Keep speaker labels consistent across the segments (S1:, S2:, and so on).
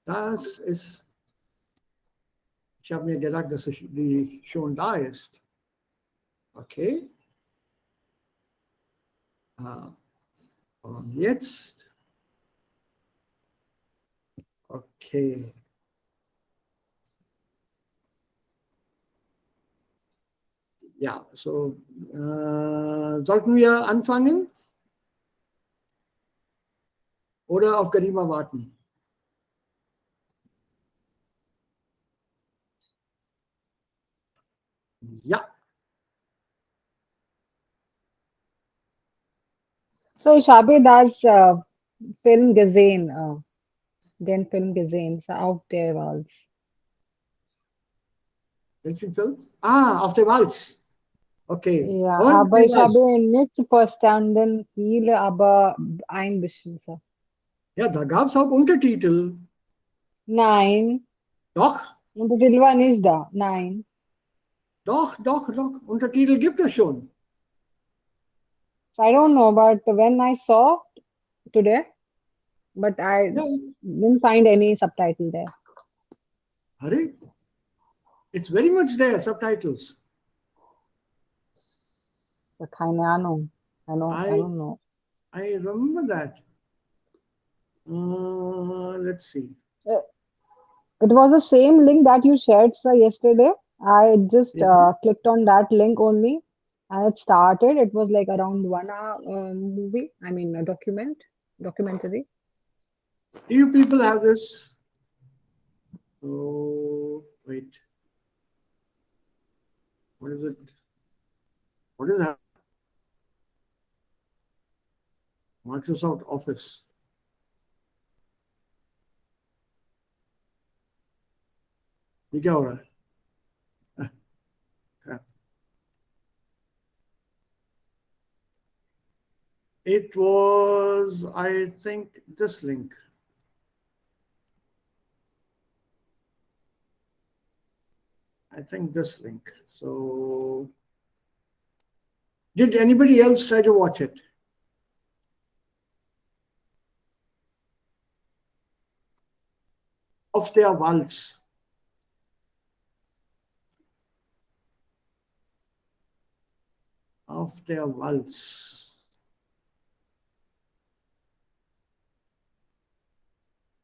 S1: Das ist, ich habe mir gedacht, dass die schon da ist. Okay. Und jetzt. Okay. Ja, so sollten wir anfangen oder auf Garima warten? Ja.
S2: So, ich habe das Film gesehen, den Film gesehen, so auf der Walz.
S1: Welchen Film? Ah, auf der Walz. Okay.
S2: Ja,
S1: Und
S2: aber
S1: wie
S2: ich habe
S1: war's?
S2: nicht verstanden viele, aber ein bisschen so.
S1: Ja, da gab es auch Untertitel.
S2: Nein,
S1: Doch,
S2: Untertitel war nicht da. Nein.
S1: doch. Untertitel gibt es schon.
S2: I don't know, but when I saw today, but I
S1: Ja,
S2: didn't find any subtitle there.
S1: Hurry. It's very much there, subtitles.
S2: So, keine Ahnung. I
S1: I
S2: don't know.
S1: I remember that. Let's see.
S2: Uh, It was the same link that you shared, sir, yesterday. I just
S1: Yeah.
S2: clicked on that link only, and it started. It was like around 1 hour movie. I mean, a documentary.
S1: Do you people have this? Oh, wait. What is it? What is that? Microsoft Office. ये क्या हो रहा है? Crap. It was, I think, this link. I think this link. So, did anybody else try to watch it? Auf der Walz. Auf der Walz.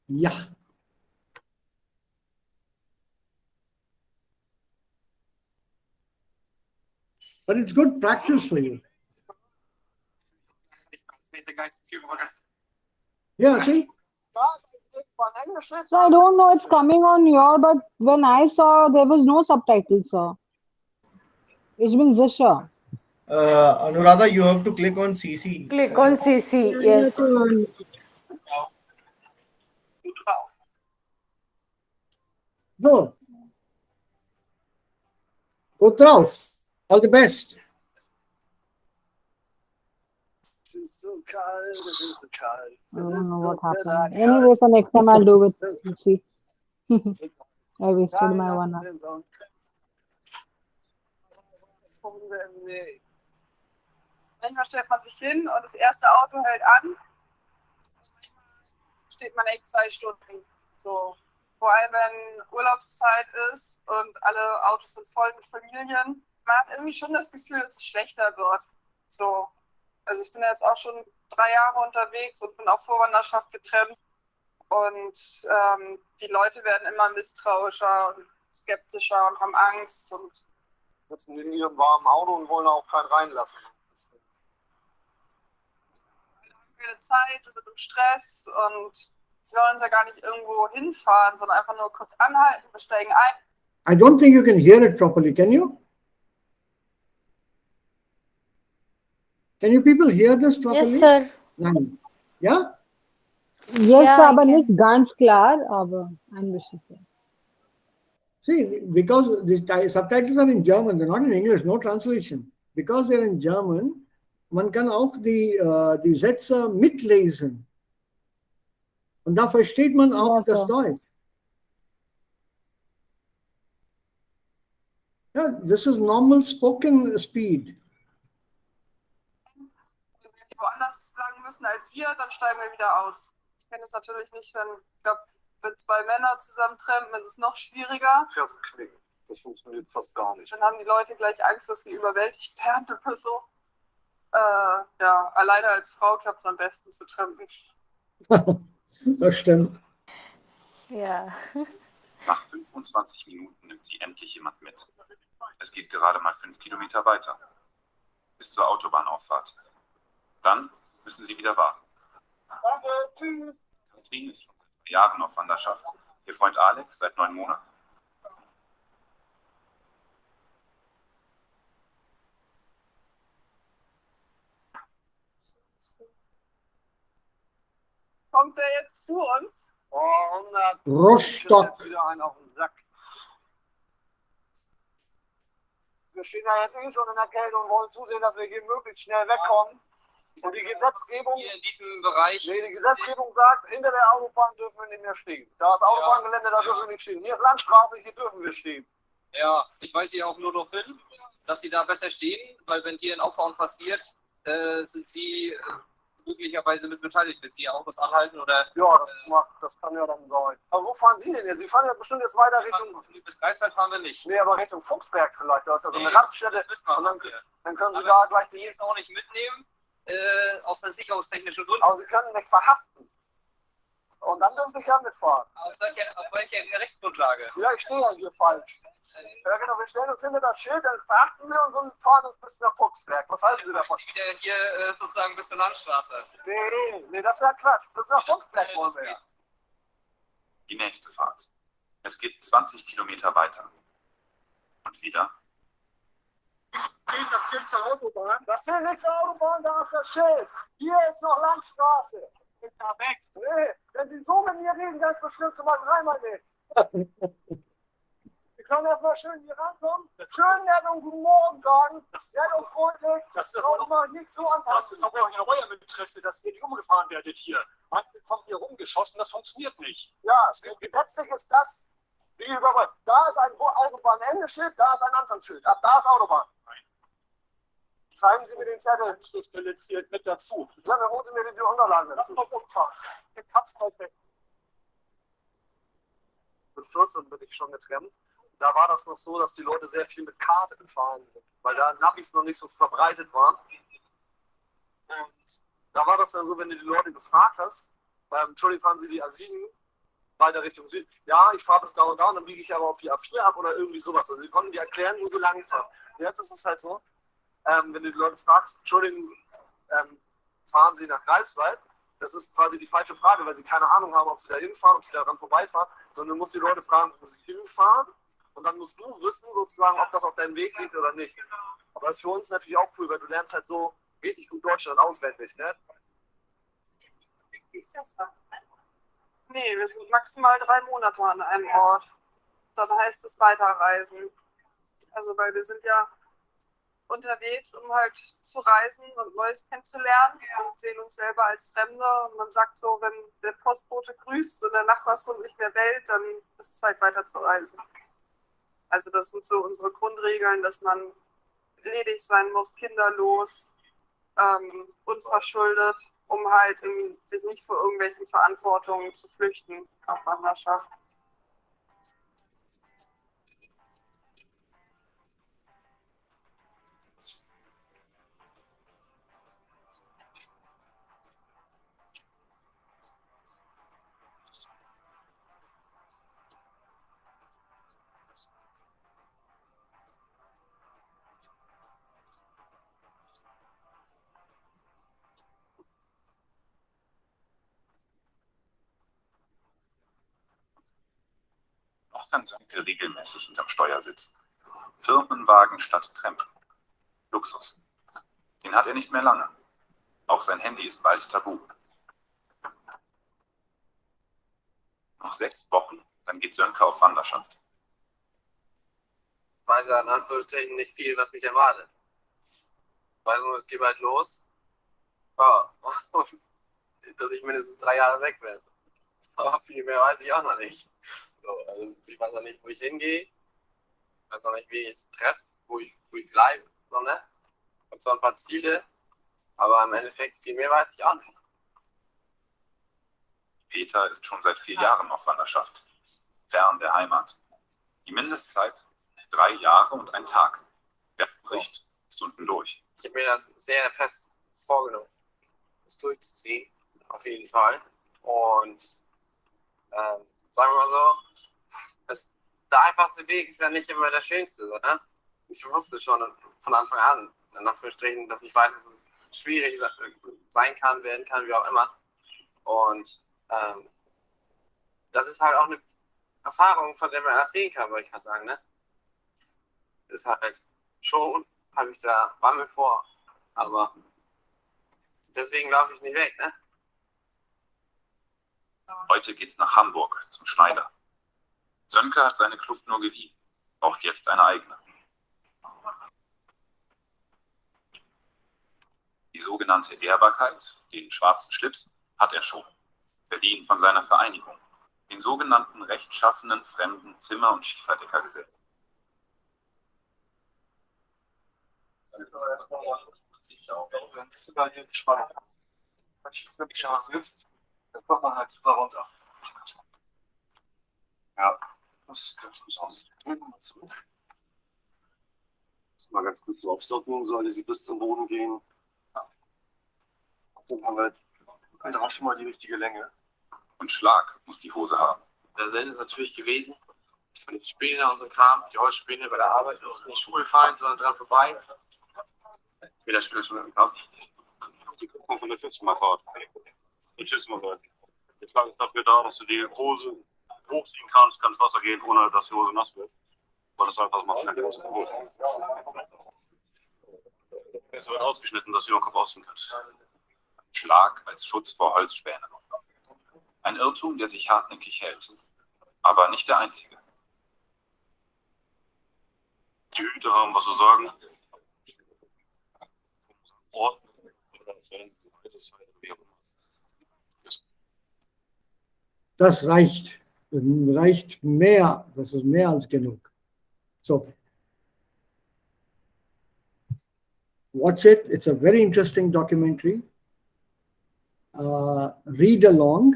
S1: Ja. But it's good practice for you. Yeah, see?
S2: So I don't know. It's coming on your, but when I saw, there was no subtitles, sir. Ich bin sicher.
S3: Anuradha, you have to click on CC.
S4: Click on CC, yes.
S1: Go. Go drauf. All the best.
S5: Es ist so kalt, es ist so kalt.
S2: I don't know what happened. Anyway, so next time I'll do with CC. I wasted my 1 hour.
S6: Manchmal stellt man sich hin und das erste Auto hält an. Steht man echt 2 Stunden. So. Vor allem wenn Urlaubszeit ist und alle Autos sind voll mit Familien. Man hat irgendwie schon das Gefühl, dass es schlechter wird. So. Also ich bin jetzt auch schon 3 Jahre unterwegs und bin auf Vorwanderschaft getrennt. Und die Leute werden immer misstrauischer und skeptischer und haben Angst und
S5: Sitzen in ihrem warmen Auto und wollen auch keinen reinlassen.
S6: haben keine Zeit, wir sind im Stress und sie sollen ja gar nicht irgendwo hinfahren, sondern einfach nur kurz anhalten, wir steigen ein.
S1: I don't think you can hear it properly, can you? Can you people hear this properly?
S4: Yes, sir.
S1: Nein. Yeah?
S2: Yes,
S4: Yeah,
S2: sir,
S4: I
S2: aber
S4: can.
S2: nicht ganz klar, aber ein bisschen.
S1: See, because the subtitles are in German, they're not in English, no translation. Because they're in German, man kann auch die Sätze mitlesen. Und da versteht man auch
S2: Ja,
S1: das
S2: so.
S1: Deutsch. Yeah, this is normal spoken speed.
S6: Wenn die woanders lang müssen als wir, dann steigen wir wieder aus. Ich kenne es natürlich nicht, wenn, ich glaube, wenn zwei Männer zusammen trampen, ist es noch schwieriger.
S5: Festknicken. Das funktioniert fast gar nicht.
S6: Dann haben die Leute gleich Angst, dass sie überwältigt werden oder so. Ja, alleine als Frau klappt es am besten zu trampen.
S1: Das stimmt.
S4: Ja.
S7: Nach 25 Minuten nimmt sie endlich jemand mit. Es geht gerade mal 5 Kilometer weiter. Bis zur Autobahnauffahrt. Dann müssen sie wieder warten.
S5: Danke, tschüss.
S7: Katrin ist schon seit 3 Jahren auf Wanderschaft. Ihr Freund Alex seit 9 Monaten.
S6: Kommt der jetzt zu uns?
S5: Oh, 100.
S1: Rostock.
S5: Jetzt wieder einen auf den Sack. Wir stehen da jetzt schon in der Kälte und wollen zusehen, dass wir hier möglichst schnell wegkommen. Und die Gesetzgebung,
S8: Hier in diesem Bereich.
S5: nee, die Gesetzgebung sagt, hinter der Autobahn dürfen wir nicht mehr stehen. Da ist Autobahngelände, da dürfen wir nicht stehen. Hier ist Landstraße, hier dürfen wir stehen.
S8: Ja, ich weise hier auch nur darauf hin, dass Sie da besser stehen, weil wenn hier ein Auffahren passiert, sind Sie möglicherweise mit beteiligt, wenn Sie Autos anhalten oder.
S5: Ja, das kann ja dann sein. Aber wo fahren Sie denn jetzt? Sie fahren ja bestimmt jetzt weiter Richtung.
S8: Bis Greifswald fahren wir nicht.
S5: Nee, aber Richtung Fuchsberg vielleicht. Da ist ja so eine
S8: Nee,
S5: Raststätte.
S8: das wissen wir
S5: Und
S8: noch.
S5: dann können Sie
S8: Aber
S5: da gleich
S8: Sie jetzt auch nicht mitnehmen, aus der sicherungstechnischen Gründen.
S5: Aber Sie können mich verhaften. Und dann dürfen Sie gerne mitfahren.
S8: Auf welcher Rechtsgrundlage?
S5: Ja, ich stehe ja hier falsch. Ja, genau, wir stellen uns hinter das Schild, dann verhaften wir uns und fahren uns bis nach Fuchsberg. Was halten Sie
S8: Dann
S5: davon?
S8: Sie wieder hier sozusagen bis zur Landstraße.
S5: Nee, das ist ja Quatsch. Bis nach Fuchsberg wollen wir ja.
S7: Die nächste Fahrt. Es geht 20 Kilometer weiter. Und wieder.
S5: Das zählt zur Autobahn. Das zählt nicht zur Autobahn, da ist das Schild. Hier ist noch Landstraße. Geht da weg. Nee, wenn Sie so mit mir reden, dann bestimmt schon mal dreimal nicht. Wir können erstmal schön hier rankommen, schön nett und guten Morgen sagen, nett und freundlich, und mal nicht so anpassen.
S9: Das ist auch in eurem Interesse, dass ihr nicht umgefahren werdet hier. Manche kommen hier rumgeschossen, das funktioniert nicht.
S5: Ja, gesetzlich ist das, wie überall. Da ist ein Autobahnendeschild, da ist ein Anfangsschild. Ab da ist Autobahn. Zeigen Sie mir den Zettel.
S9: Schriftstelle zählt mit dazu.
S5: Ja, dann holen Sie mir die Unterlagen dazu. Mit 14 bin ich schon getrennt. Da war das noch so, dass die Leute sehr viel mit Karte gefahren sind, weil da Navis noch nicht so verbreitet waren. Und da war das dann so, wenn du die Leute gefragt hast, Entschuldigung, fahren Sie die A7 weiter Richtung Süden? Ja, ich fahre bis da und dann biege ich aber auf die A4 ab oder irgendwie sowas. Also sie konnten dir erklären, wo sie lang fahren. Jetzt ist es halt so, wenn du die Leute fragst, Entschuldigung, fahren Sie nach Greifswald? Das ist quasi die falsche Frage, weil sie keine Ahnung haben, ob sie da hinfahren, ob sie daran vorbeifahren, sondern du musst die Leute fragen, wo sie hinfahren und dann musst du wissen, sozusagen, ob das auf deinem Weg liegt oder nicht. Aber das ist für uns natürlich auch cool, weil du lernst halt so richtig gut Deutschland auswendig, ne?
S6: Nee, wir sind maximal 3 Monate an einem Ort. Dann heißt es weiterreisen. Also, weil wir sind ja unterwegs, um halt zu reisen und Neues kennenzulernen und sehen uns selber als Fremde. Und man sagt so, wenn der Postbote grüßt und der Nachbarshund nicht mehr bellt, dann ist es Zeit weiter zu reisen. Also das sind so unsere Grundregeln, dass man ledig sein muss, kinderlos, unverschuldet, um halt irgendwie sich nicht vor irgendwelchen Verantwortungen zu flüchten auf Wanderschaft.
S7: Noch kann Sönke regelmäßig hinterm Steuer sitzen. Firmenwagen statt Trampen. Luxus. Den hat er nicht mehr lange. Auch sein Handy ist bald tabu. Noch 6 Wochen, dann geht Sönke auf Wanderschaft.
S10: Ich weiß ja in Anführungsstrichen nicht viel, was mich erwartet. Ich weiß nur, es geht bald los. Ja, und dass ich mindestens 3 Jahre weg bin. Aber viel mehr weiß ich auch noch nicht. So, also ich weiß noch nicht, wo ich hingehe. Ich weiß noch nicht, wie ich es treffe, wo ich bleibe. So, ne? Ich habe zwar ein paar Ziele, aber im Endeffekt viel mehr weiß ich auch nicht.
S7: Peter ist schon seit 4 Jahren auf Wanderschaft, fern der Heimat. Die Mindestzeit 3 Jahre und ein Tag. Wer bricht, ist unten durch.
S10: Ich habe mir das sehr fest vorgenommen, das durchzuziehen, auf jeden Fall. Und sagen wir mal so, der einfachste Weg ist ja nicht immer der schönste. So, ne? Ich wusste schon von Anfang an, in Anführungsstrichen, dass ich weiß, dass es schwierig sein kann, werden kann, wie auch immer. Und das ist halt auch eine Erfahrung, von der man erzählen kann, würde ich gerade sagen. Ne? Ist halt schon, habe ich da Bammel vor, aber deswegen laufe ich nicht weg. Ne?
S7: Heute geht's nach Hamburg zum Schneider. Sönke hat seine Kluft nur geliehen, braucht jetzt eine eigene. Die sogenannte Ehrbarkeit, den schwarzen Schlips, hat er schon, verliehen von seiner Vereinigung, den sogenannten rechtschaffenen fremden Zimmer- und Schieferdeckergesellschaft.
S9: Wenn es über hier gespannt hat. Wenn ich wirklich schon mal sitzt, dann kommt man halt super runter. Ja, das ist ganz besonders. Mal ganz kurz so aufstocken, sollte sie bis zum Boden gehen. Dann haben wir da schon mal die richtige Länge.
S7: Und Schlag muss die Hose haben.
S10: Der Sinn ist natürlich gewesen, die Späne und so Kram, die Holzspäne bei der Arbeit nicht in die Schuhe fallen, sondern dran vorbei. Wieder Spieler schon im Kopf.
S9: Die kommen von der Fitzelmannfahrt. Die Fitzelmannfahrt. Der Schlag ist dafür da, dass du die Hose hochziehen kannst, kann ins Wasser gehen, ohne dass die Hose nass wird. Weil das einfach macht schnell die Hose hoch. Es wird ausgeschnitten, dass du den Kopf ausziehen kannst.
S7: Schlag als Schutz vor Holzspänen. Ein Irrtum, der sich hartnäckig hält. Aber nicht der einzige.
S9: Die Hüte haben was zu sagen. Ort oder
S1: Das reicht. Das reicht mehr. Das ist mehr als genug. So. Watch it. It's a very interesting documentary. Read along.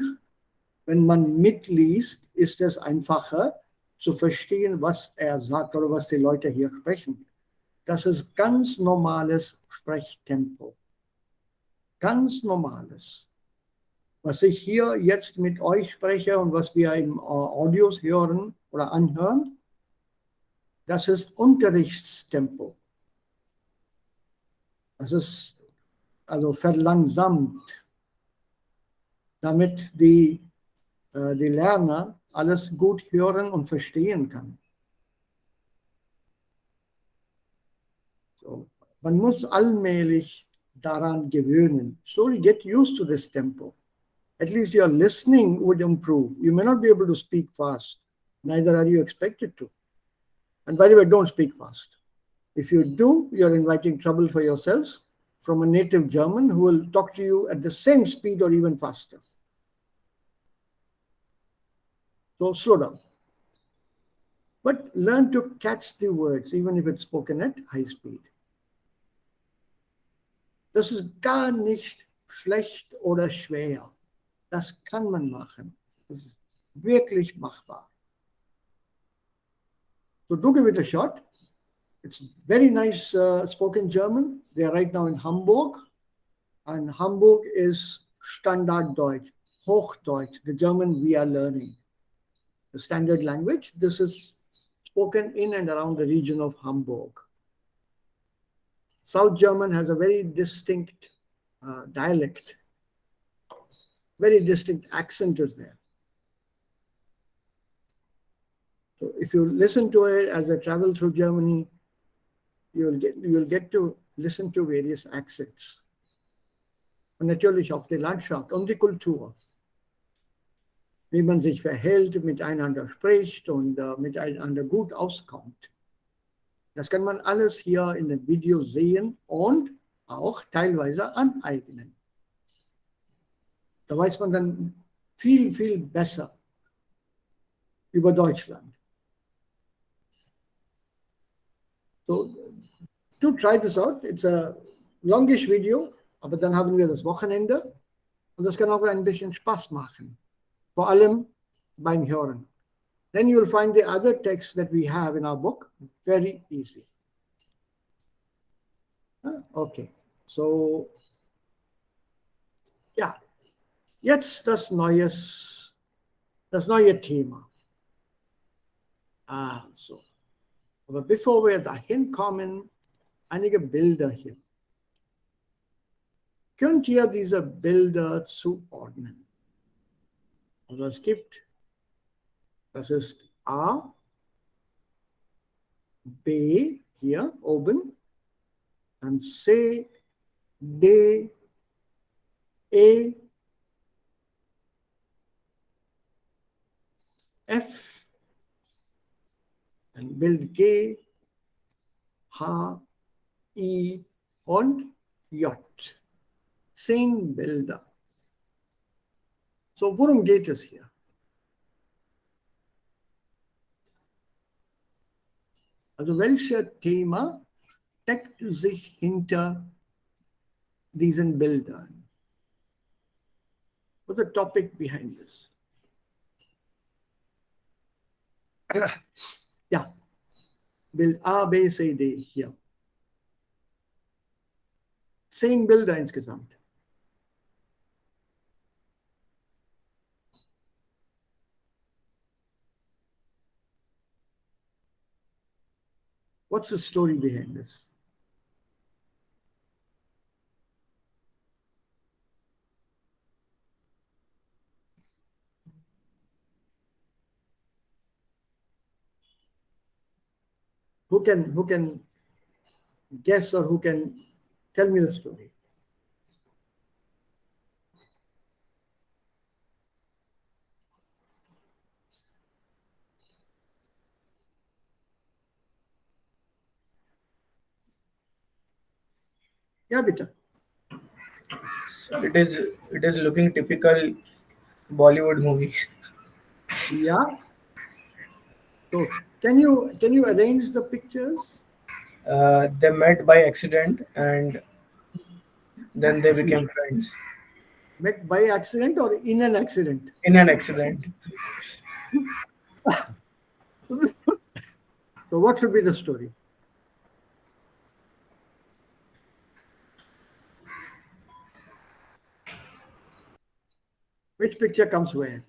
S1: Wenn man mitliest, ist es einfacher zu verstehen, was er sagt oder was die Leute hier sprechen. Das ist ganz normales Sprechtempo. Ganz normales. Was ich hier jetzt mit euch spreche und was wir im Audios hören oder anhören, das ist Unterrichtstempo. Das ist also verlangsamt, damit die Lerner alles gut hören und verstehen kann. So. Man muss allmählich daran gewöhnen. Slowly get used to this tempo. At least your listening would improve. You may not be able to speak fast. Neither are you expected to. And by the way, don't speak fast. If you do, you're inviting trouble for yourselves from a native German who will talk to you at the same speed or even faster. So slow down. But learn to catch the words, even if it's spoken at high speed. Das ist gar nicht schlecht oder schwer. Das kann man machen. Das ist wirklich machbar. So do give it a shot. It's very nice spoken German. They are right now in Hamburg. And Hamburg is Standarddeutsch, Hochdeutsch, the German we are learning. The standard language. This is spoken in and around the region of Hamburg. South German has a very distinct dialect. Very distinct accent is there. So if you listen to it as I travel through Germany, you'll get to listen to various accents. Und natürlich auch die Landschaft und die Kultur. Wie man sich verhält, miteinander spricht und miteinander gut auskommt. Das kann man alles hier in dem Video sehen und auch teilweise aneignen. Da weiß man dann viel, viel besser über Deutschland. So, do try this out. It's a longish video, aber dann haben wir das Wochenende und das kann auch ein bisschen Spaß machen. Vor allem beim Hören. Then you will find the other texts that we have in our book very easy. Okay, so ja, jetzt das neue Thema. Also, aber bevor wir dahin kommen, einige Bilder hier. Könnt ihr diese Bilder zuordnen? Also es gibt, das ist A, B hier oben, dann C, D, E, F, dann Bild G, H, I und J. 10 Bilder. So, worum geht es hier? Also welches Thema steckt sich hinter diesen Bildern? What's the topic behind this? Ja, Bild A, B, C, D hier. 10 Bilder insgesamt. What's the story behind this? Who can guess or who can tell me the story? Yeah, bitte.
S3: So it is looking typical Bollywood movie.
S1: Yeah. So can you arrange the pictures?
S3: They met by accident and then they became friends
S1: Met by accident or in an accident?
S3: in an accident.
S1: So what should be the story? Which picture comes where?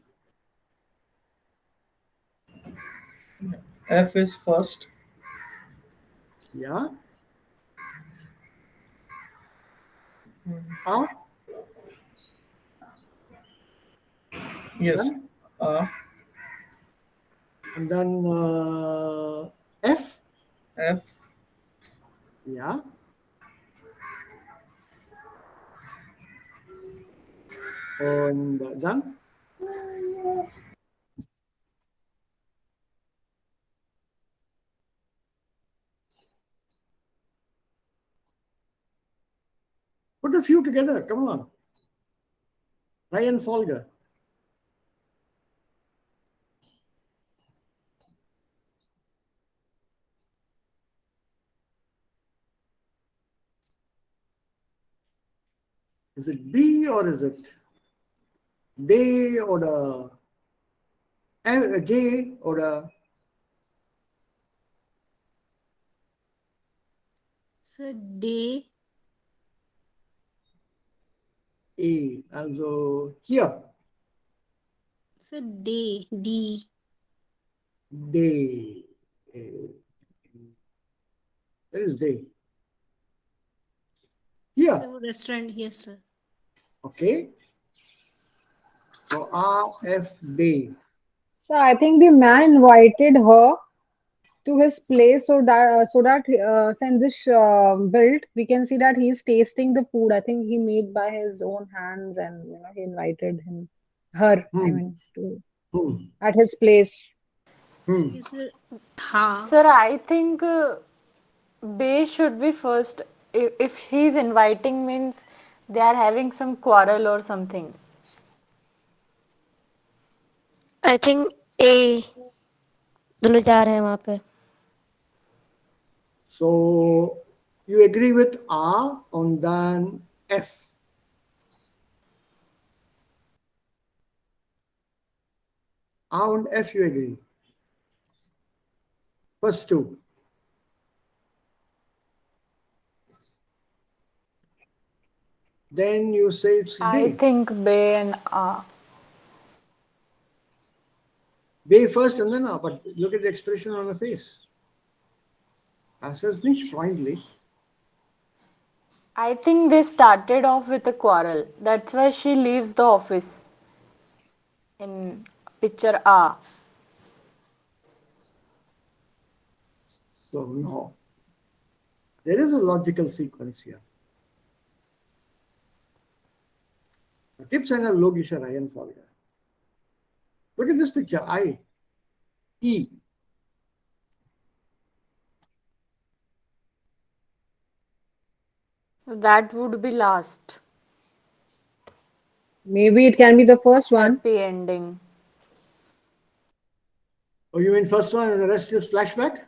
S3: F is first.
S1: Yeah. A,
S3: Yes.
S1: then, and then F.
S3: F.
S1: Yeah. Und dann? Put a few together. Come on. Ryan Folger. Is it B or is it they or a gay or a
S11: So D.
S1: A? Also hier.
S11: So D. D.
S1: They. Where is they? Here.
S11: So restaurant, yes, sir.
S1: Okay. So R, F, D.
S2: So I think the man invited her to his place so that since this built, we can see that he is tasting the food. I think he made by his own hands, and he invited her. I mean, at his place.
S11: Is it ha?
S4: Sir, I think B should be first. If he's inviting means they are having some quarrel or something.
S11: I think A. दोनों जा रहे हैं वहाँ पे.
S1: So you agree with R on then F. A und F you agree. First two. Then you say it's
S4: I
S1: D.
S4: think B and A.
S1: B first and then A, but look at the expression on the face. Das ist nicht freundlich.
S4: I think they started off with a quarrel. That's why she leaves the office in picture A.
S1: So no. There is a logical sequence here. Da gibt es eine logische Reihenfolge. Look at this picture, I, E.
S4: That would be last.
S2: Maybe it can be the first one.
S4: Happy ending.
S1: Oh, you mean first one and the rest is flashback?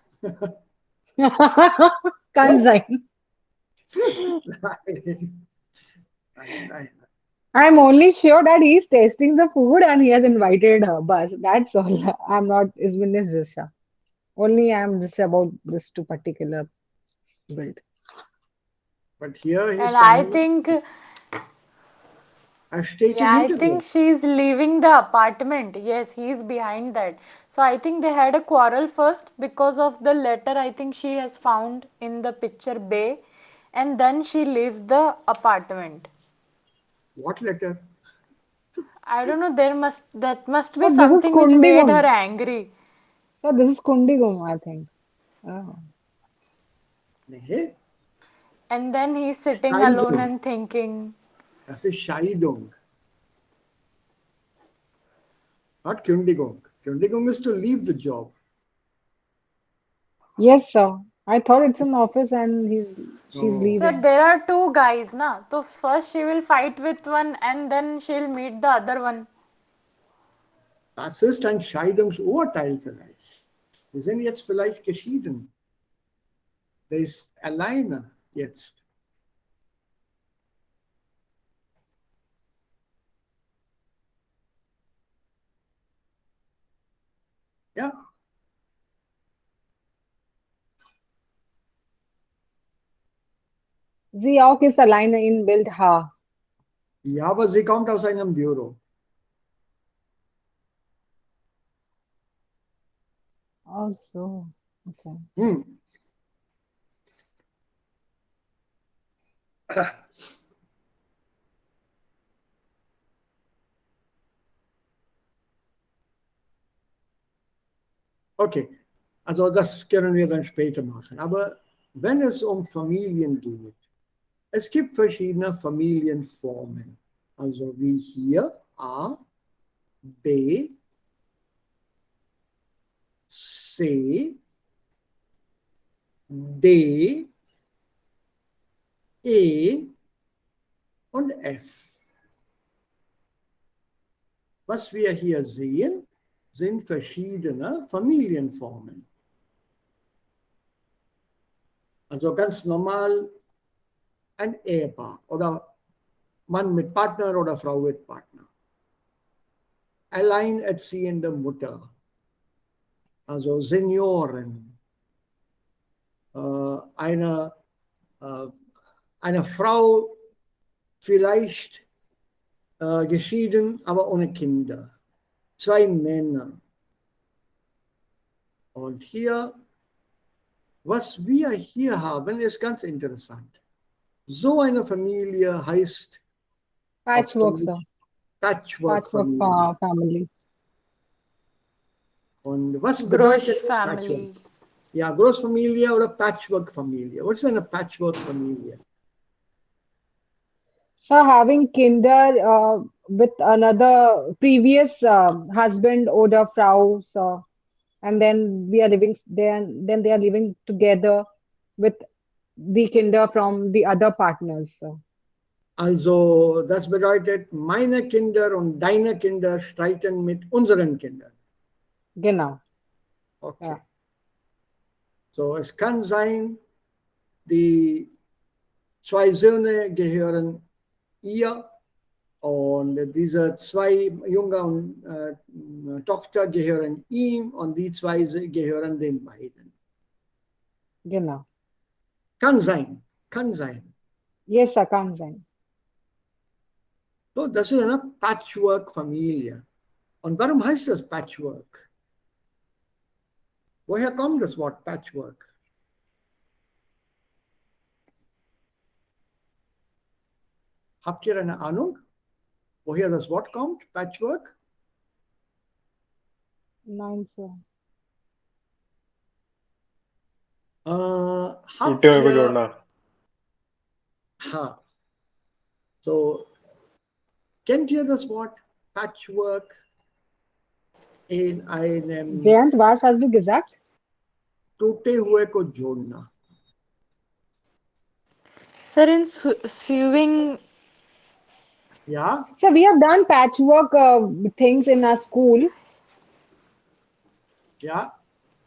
S2: Kann sein.
S1: Nein.
S2: I'm only sure that he's tasting the food and he has invited her. Bas, that's all. I'm not Ismin Disha. Only I'm just about this two particular build.
S1: But here he's
S4: And I
S1: standing.
S4: think,
S1: I've taken
S4: yeah,
S1: him
S4: I
S1: to
S4: think
S1: go.
S4: she's leaving the apartment. Yes, he's behind that. So I think they had a quarrel first because of the letter I think she has found in the picture Bay, and then she leaves the apartment.
S1: What letter?
S4: I don't know, that must be
S2: So this is
S4: something which made her
S2: Kundigum.
S4: angry.
S2: So this is Kundigum, I think. Oh.
S1: Nee,
S4: And then he's sitting alone
S1: Scheidung.
S4: and thinking.
S1: Das ist Scheidung. Not Kündigung. Kündigung is to leave the job.
S2: Yes, sir. I thought it's an office and she's
S1: No.
S4: Sir,
S2: leaving.
S4: there are two guys, na. So first she will fight with one and then she'll meet the other one.
S1: Das ist ein Scheidungsurteil vielleicht. Wir sind jetzt vielleicht geschieden. Der ist alleine jetzt. Ja,
S2: Sie auch ist alleine in Bild H.
S1: ja, aber sie kommt aus einem Büro.
S2: Oh, so. Okay.
S1: Okay, also das können wir dann später machen. Aber wenn es um Familien geht, es gibt verschiedene Familienformen. Also wie hier A, B, C, D, E und F. Was wir hier sehen, sind verschiedene Familienformen. Also ganz normal ein Ehepaar oder Mann mit Partner oder Frau mit Partner. Alleinerziehende Mutter, also Senioren, eine Frau vielleicht geschieden, aber ohne Kinder. Zwei Männer. Und hier, was wir hier haben, ist ganz interessant. So eine Familie heißt auf
S2: Patchwork, sir.
S1: Deutsch
S2: Patchwork
S1: Patchwork-Familie.
S2: family.
S1: Und was
S4: Grosh
S1: bedeutet
S4: family.
S1: Patchwork? Ja, Großfamilie oder Patchwork-Familie. Was ist eine Patchwork-Familie?
S2: So having kinder with another previous husband or Frau, so, and then we are living then they are living together with the kinder from the other partners. So.
S1: Also, das bedeutet, meine Kinder und deine Kinder streiten mit unseren Kindern.
S2: Genau.
S1: Okay.
S2: Ja.
S1: So, es kann sein, die zwei Söhne gehören ihr Und diese zwei Junge und Tochter gehören ihm und die zwei gehören den beiden.
S2: Genau.
S1: Kann sein, kann sein.
S2: Yes, sir, kann sein.
S1: So, das ist eine Patchwork-Familie. Und warum heißt das Patchwork? Woher kommt das Wort Patchwork? Habt ihr eine Ahnung, woher das Wort kommt, Patchwork?
S2: Nein, sir.
S1: Habt
S12: टूटे हुए को
S1: ihr,
S12: जोड़ना.
S1: ha, so, kennt ihr das Wort Patchwork in einem
S2: Jayant, was hast du gesagt?
S1: टूटे हुए को जोड़ना?
S4: Sir, in sewing,
S1: Yeah,
S2: So we have done patchwork things in our school.
S1: yeah,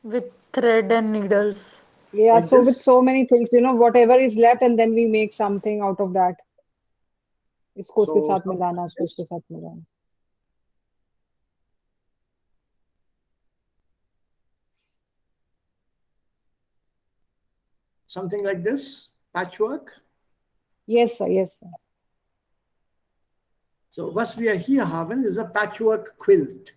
S4: with thread and needles.
S2: Yeah,
S1: like
S2: so with
S1: this.
S2: so many things, whatever is left, and then we make something out of that. इसको उसके
S1: So
S2: साथ मिलाना, उसको उसके साथ मिलाना.
S1: something like this, patchwork.
S2: Yes, sir. Yes, sir.
S1: So was wir hier haben, ist a Patchwork Quilt.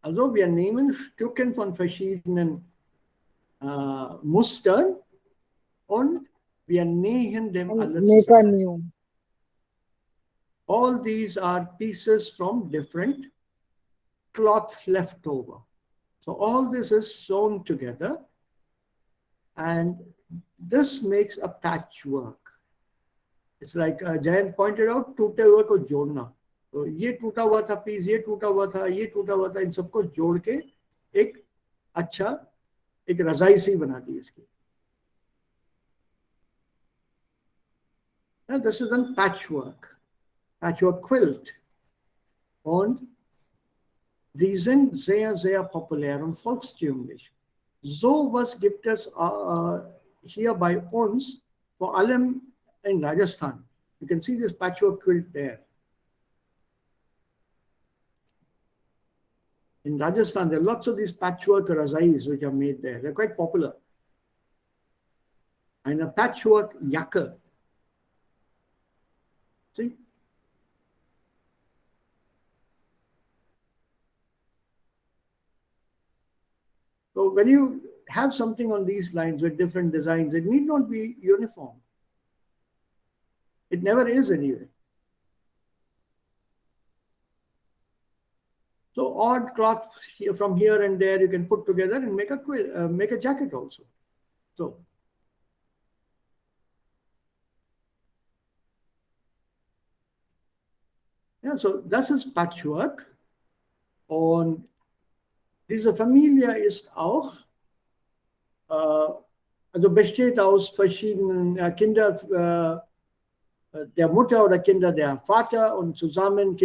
S1: Also wir nehmen Stücken von verschiedenen Mustern und wir nähen dem
S2: And
S1: alle
S2: make a
S1: zusammen.
S2: new.
S1: All these are pieces from different cloth left over. So all this is sewn together and this makes a patchwork. It's like Jayant pointed out, टूटे हुए को जोड़ना. तो ये टूटा हुआ था piece, ये टूटा हुआ था, ये टूटा हुआ था, इन सबको जोड़ के एक अच्छा एक रजाई सी बना दी इसकी. Now, this is a patchwork quilt. Und die sind sehr, sehr populär und volkstümlich. Sowas gibt es hier bei uns, vor allem in Rajasthan. You can see this patchwork quilt there. In Rajasthan, there are lots of these patchwork razais which are made there. They're quite popular. And a patchwork yakka. See? So when you have something on these lines with different designs, it need not be uniform. It never is anyway. So odd cloth here, from here and there you can put together and make a jacket also. So ja, so das ist Patchwork und diese Familie ist auch, also besteht aus verschiedenen Kinder der Mutter oder Kinder der Vater und zusammen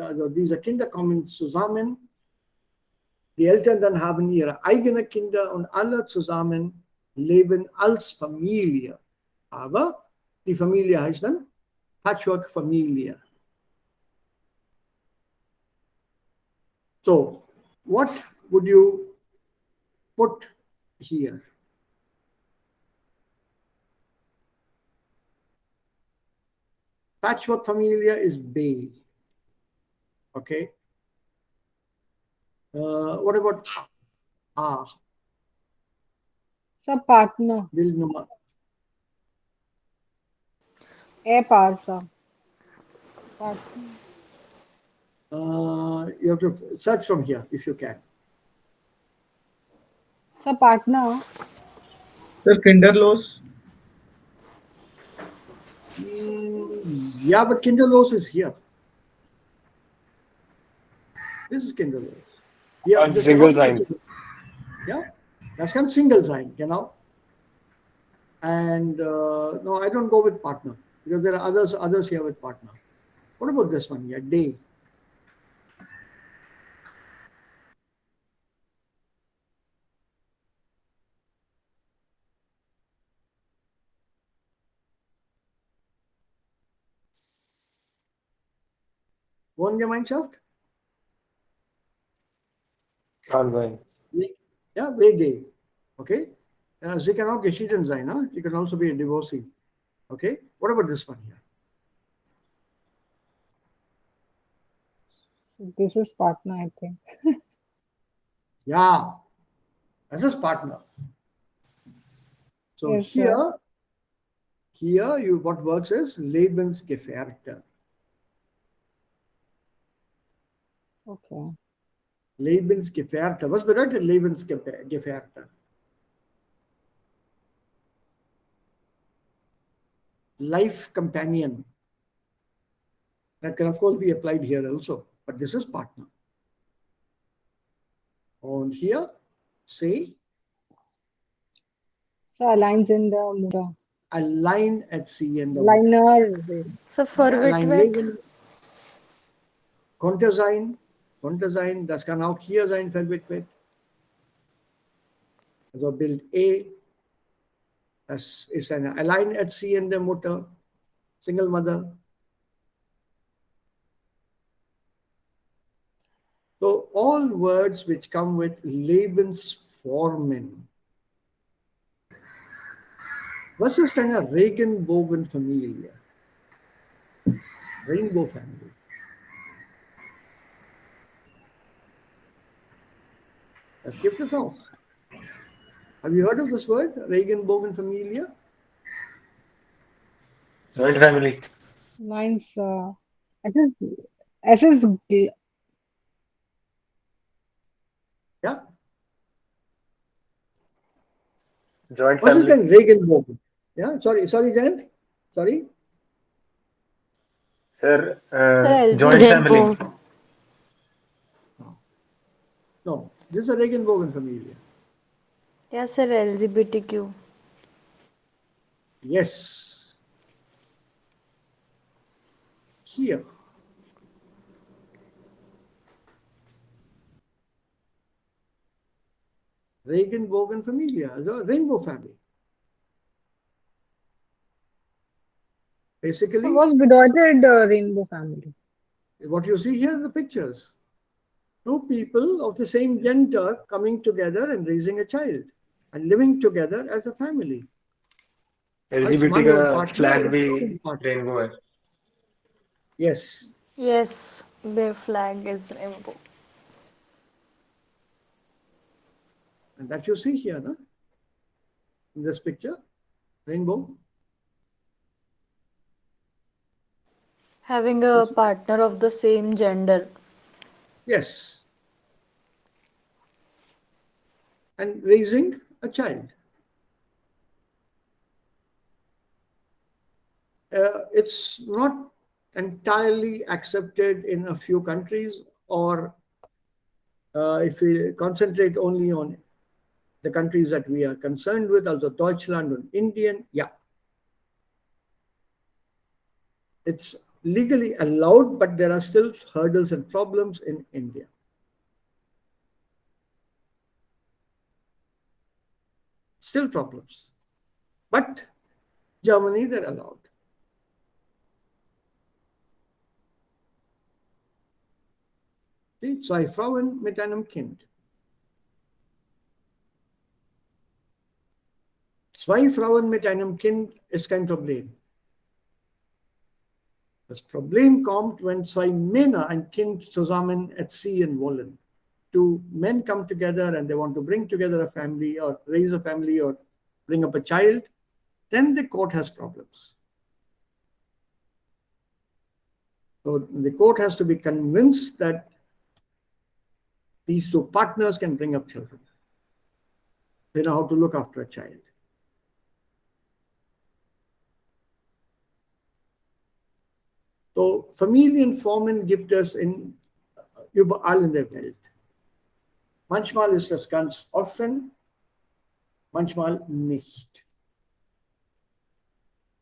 S1: also diese Kinder kommen zusammen. Die Eltern dann haben ihre eigenen Kinder und alle zusammen leben als Familie. Aber die Familie heißt dann Patchwork-Familie. So, what would you put here? Patchwork Familie is B. Okay. What about A?
S2: Sir, partner.
S1: Bill number.
S2: A part, sir. Partner.
S1: You have to search from here if you can.
S2: Sir, partner.
S3: Sir, Kinderlos.
S1: Yeah, but Kinderlos is here. This is Kinderlos. Ja,
S12: Ein Single sein.
S1: Ja, das kann Single sein, genau. And no, I don't go with partner because there are others here with partner. What about this one here, day? Wohngemeinschaft?
S3: Kann sein.
S1: Ja, WG. Okay? Sie kann auch geschieden sein. Huh? She can also be a divorcee. Okay? What about this one here?
S2: This is partner, I think.
S1: Yeah, das ist Partner. So
S2: Yes, sir.
S1: here you what works is Lebensgefährte.
S2: Okay.
S1: Lebensgefährte. Was bedeutet Lebensgefährte? Life companion. That can of course be applied here also, but this is partner. And here, say
S2: So aligns in the motor.
S1: a line at sea in the water.
S2: Liner.
S4: So for
S1: Ja,
S4: wit
S1: Line
S4: wit.
S1: legen konnte sein, das kann auch hier sein, verwitwet. Also Bild E, das ist eine alleinerziehende Mutter, Single Mother. So all words which come with Lebensformen. Was ist eine Regenbogenfamilie? Rainbow family. Das gibt es auch. Have you heard of this word, Regenbogenfamilie?
S3: Joint family.
S2: Mine's S is
S1: Ja.
S3: Joint
S1: Was ist
S3: family.
S1: denn Regenbogen? Ja, sorry, Jayant. Sorry.
S3: Sir,
S4: Sir,
S3: joint family.
S11: Rainbow.
S1: No, this is a Regenbogenfamilie.
S4: Yeah, sir, LGBTQ.
S1: Yes. Here. Regenbogenfamilie, also Rainbow family.
S2: So
S1: Basically,
S2: what's bedeutet rainbow family?
S1: what you see here in the pictures. Two people of the same gender coming together and raising a child and living together as a family.
S3: LGBT
S1: Ayushman
S3: का
S1: और partner
S3: flag भी
S1: और partner.
S3: Rainbow है.
S1: Yes.
S4: Yes, their flag is rainbow.
S1: And that you see here, no? In this picture, rainbow.
S4: Having a partner of the same gender.
S1: Yes. And raising a child. It's not entirely accepted in a few countries, or if we concentrate only on the countries that we are concerned with, also Deutschland and Indian, yeah. It's legally allowed, but there are still hurdles and problems in India. Still problems. But Germany, they're allowed. Die zwei Frauen mit einem Kind. Zwei Frauen mit einem Kind ist kein Problem. Das Problem kommt, wenn zwei Männer ein Kind zusammen erziehen wollen. Two men come together and they want to bring together a family or raise a family or bring up a child, then the court has problems. So the court has to be convinced that these two partners can bring up children. They know how to look after a child. So Familienformen gibt es überall in der Welt. Manchmal ist das ganz offen, manchmal nicht.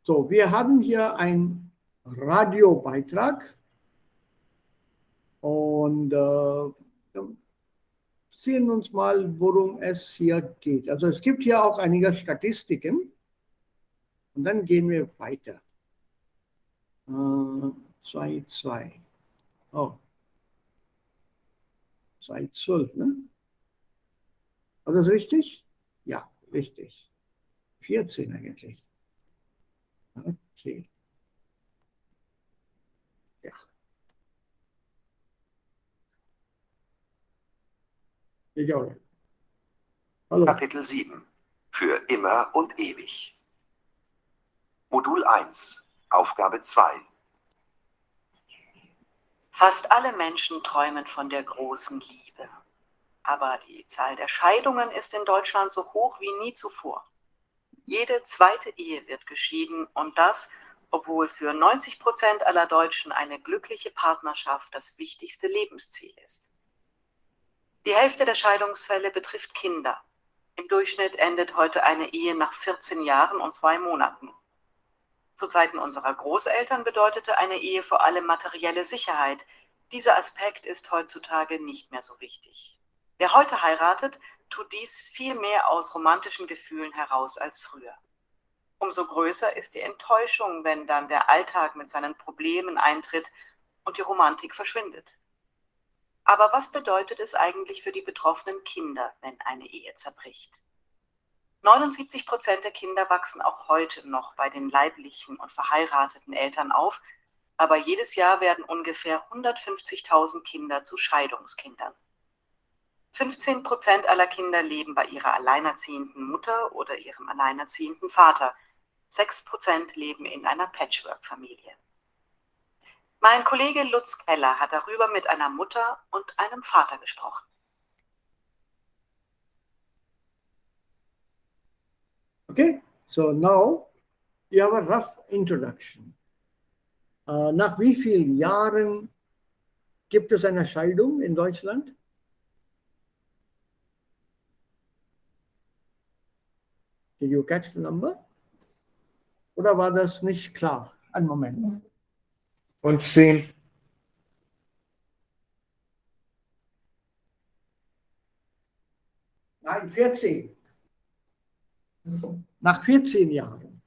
S1: So, wir haben hier einen Radiobeitrag und sehen uns mal, worum es hier geht. Also es gibt hier auch einige Statistiken und dann gehen wir weiter. 2. Oh. Seite 12, ne? War das richtig? Ja, richtig. 14 eigentlich. Okay. Ja. Ich auch. Hallo.
S12: Kapitel 7. Für immer und ewig. Modul 1. Aufgabe 2. Fast alle Menschen träumen von der großen Liebe. Aber die Zahl der Scheidungen ist in Deutschland so hoch wie nie zuvor. Jede zweite Ehe wird geschieden und das, obwohl für 90% aller Deutschen eine glückliche Partnerschaft das wichtigste Lebensziel ist. Die Hälfte der Scheidungsfälle betrifft Kinder. Im Durchschnitt endet heute eine Ehe nach 14 Jahren und 2 Monaten. Zu Zeiten unserer Großeltern bedeutete eine Ehe vor allem materielle Sicherheit. Dieser Aspekt ist heutzutage nicht mehr so wichtig. Wer heute heiratet, tut dies viel mehr aus romantischen Gefühlen heraus als früher. Umso größer ist die Enttäuschung, wenn dann der Alltag mit seinen Problemen eintritt und die Romantik verschwindet. Aber was bedeutet es eigentlich für die betroffenen Kinder, wenn eine Ehe zerbricht? 79% der Kinder wachsen auch heute noch bei den leiblichen und verheirateten Eltern auf, aber jedes Jahr werden ungefähr 150.000 Kinder zu Scheidungskindern. 15% aller Kinder leben bei ihrer alleinerziehenden Mutter oder ihrem alleinerziehenden Vater. 6% leben in einer Patchwork-Familie. Mein Kollege Lutz Keller hat darüber mit einer Mutter und einem Vater gesprochen.
S1: Okay, so now you have a rough introduction. Nach wie vielen Jahren gibt es eine Scheidung in Deutschland? Did you catch the number? Oder war das nicht klar? Einen Moment.
S13: 15.
S1: Nein, 14. Nach 14 Jahren.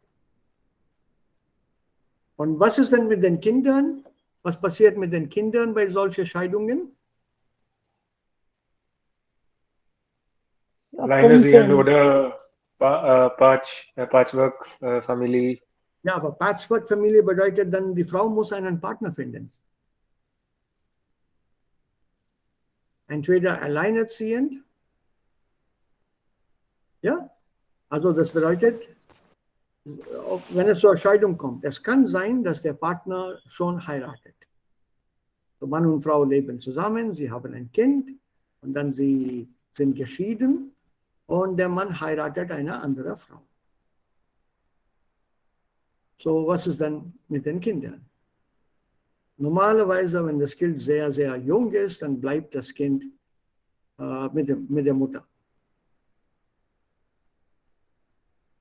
S1: Und was ist denn mit den Kindern? Was passiert mit den Kindern bei solchen Scheidungen?
S13: Alleinerziehend oder Patchwork-Familie.
S1: Ja, aber Patchwork-Familie bedeutet dann, die Frau muss einen Partner finden. Entweder alleinerziehend, ja, also das bedeutet, wenn es zur Scheidung kommt, es kann sein, dass der Partner schon heiratet. So Mann und Frau leben zusammen, sie haben ein Kind und dann sie sind geschieden und der Mann heiratet eine andere Frau. So, was ist dann mit den Kindern? Normalerweise, wenn das Kind sehr, sehr jung ist, dann bleibt das Kind mit der Mutter.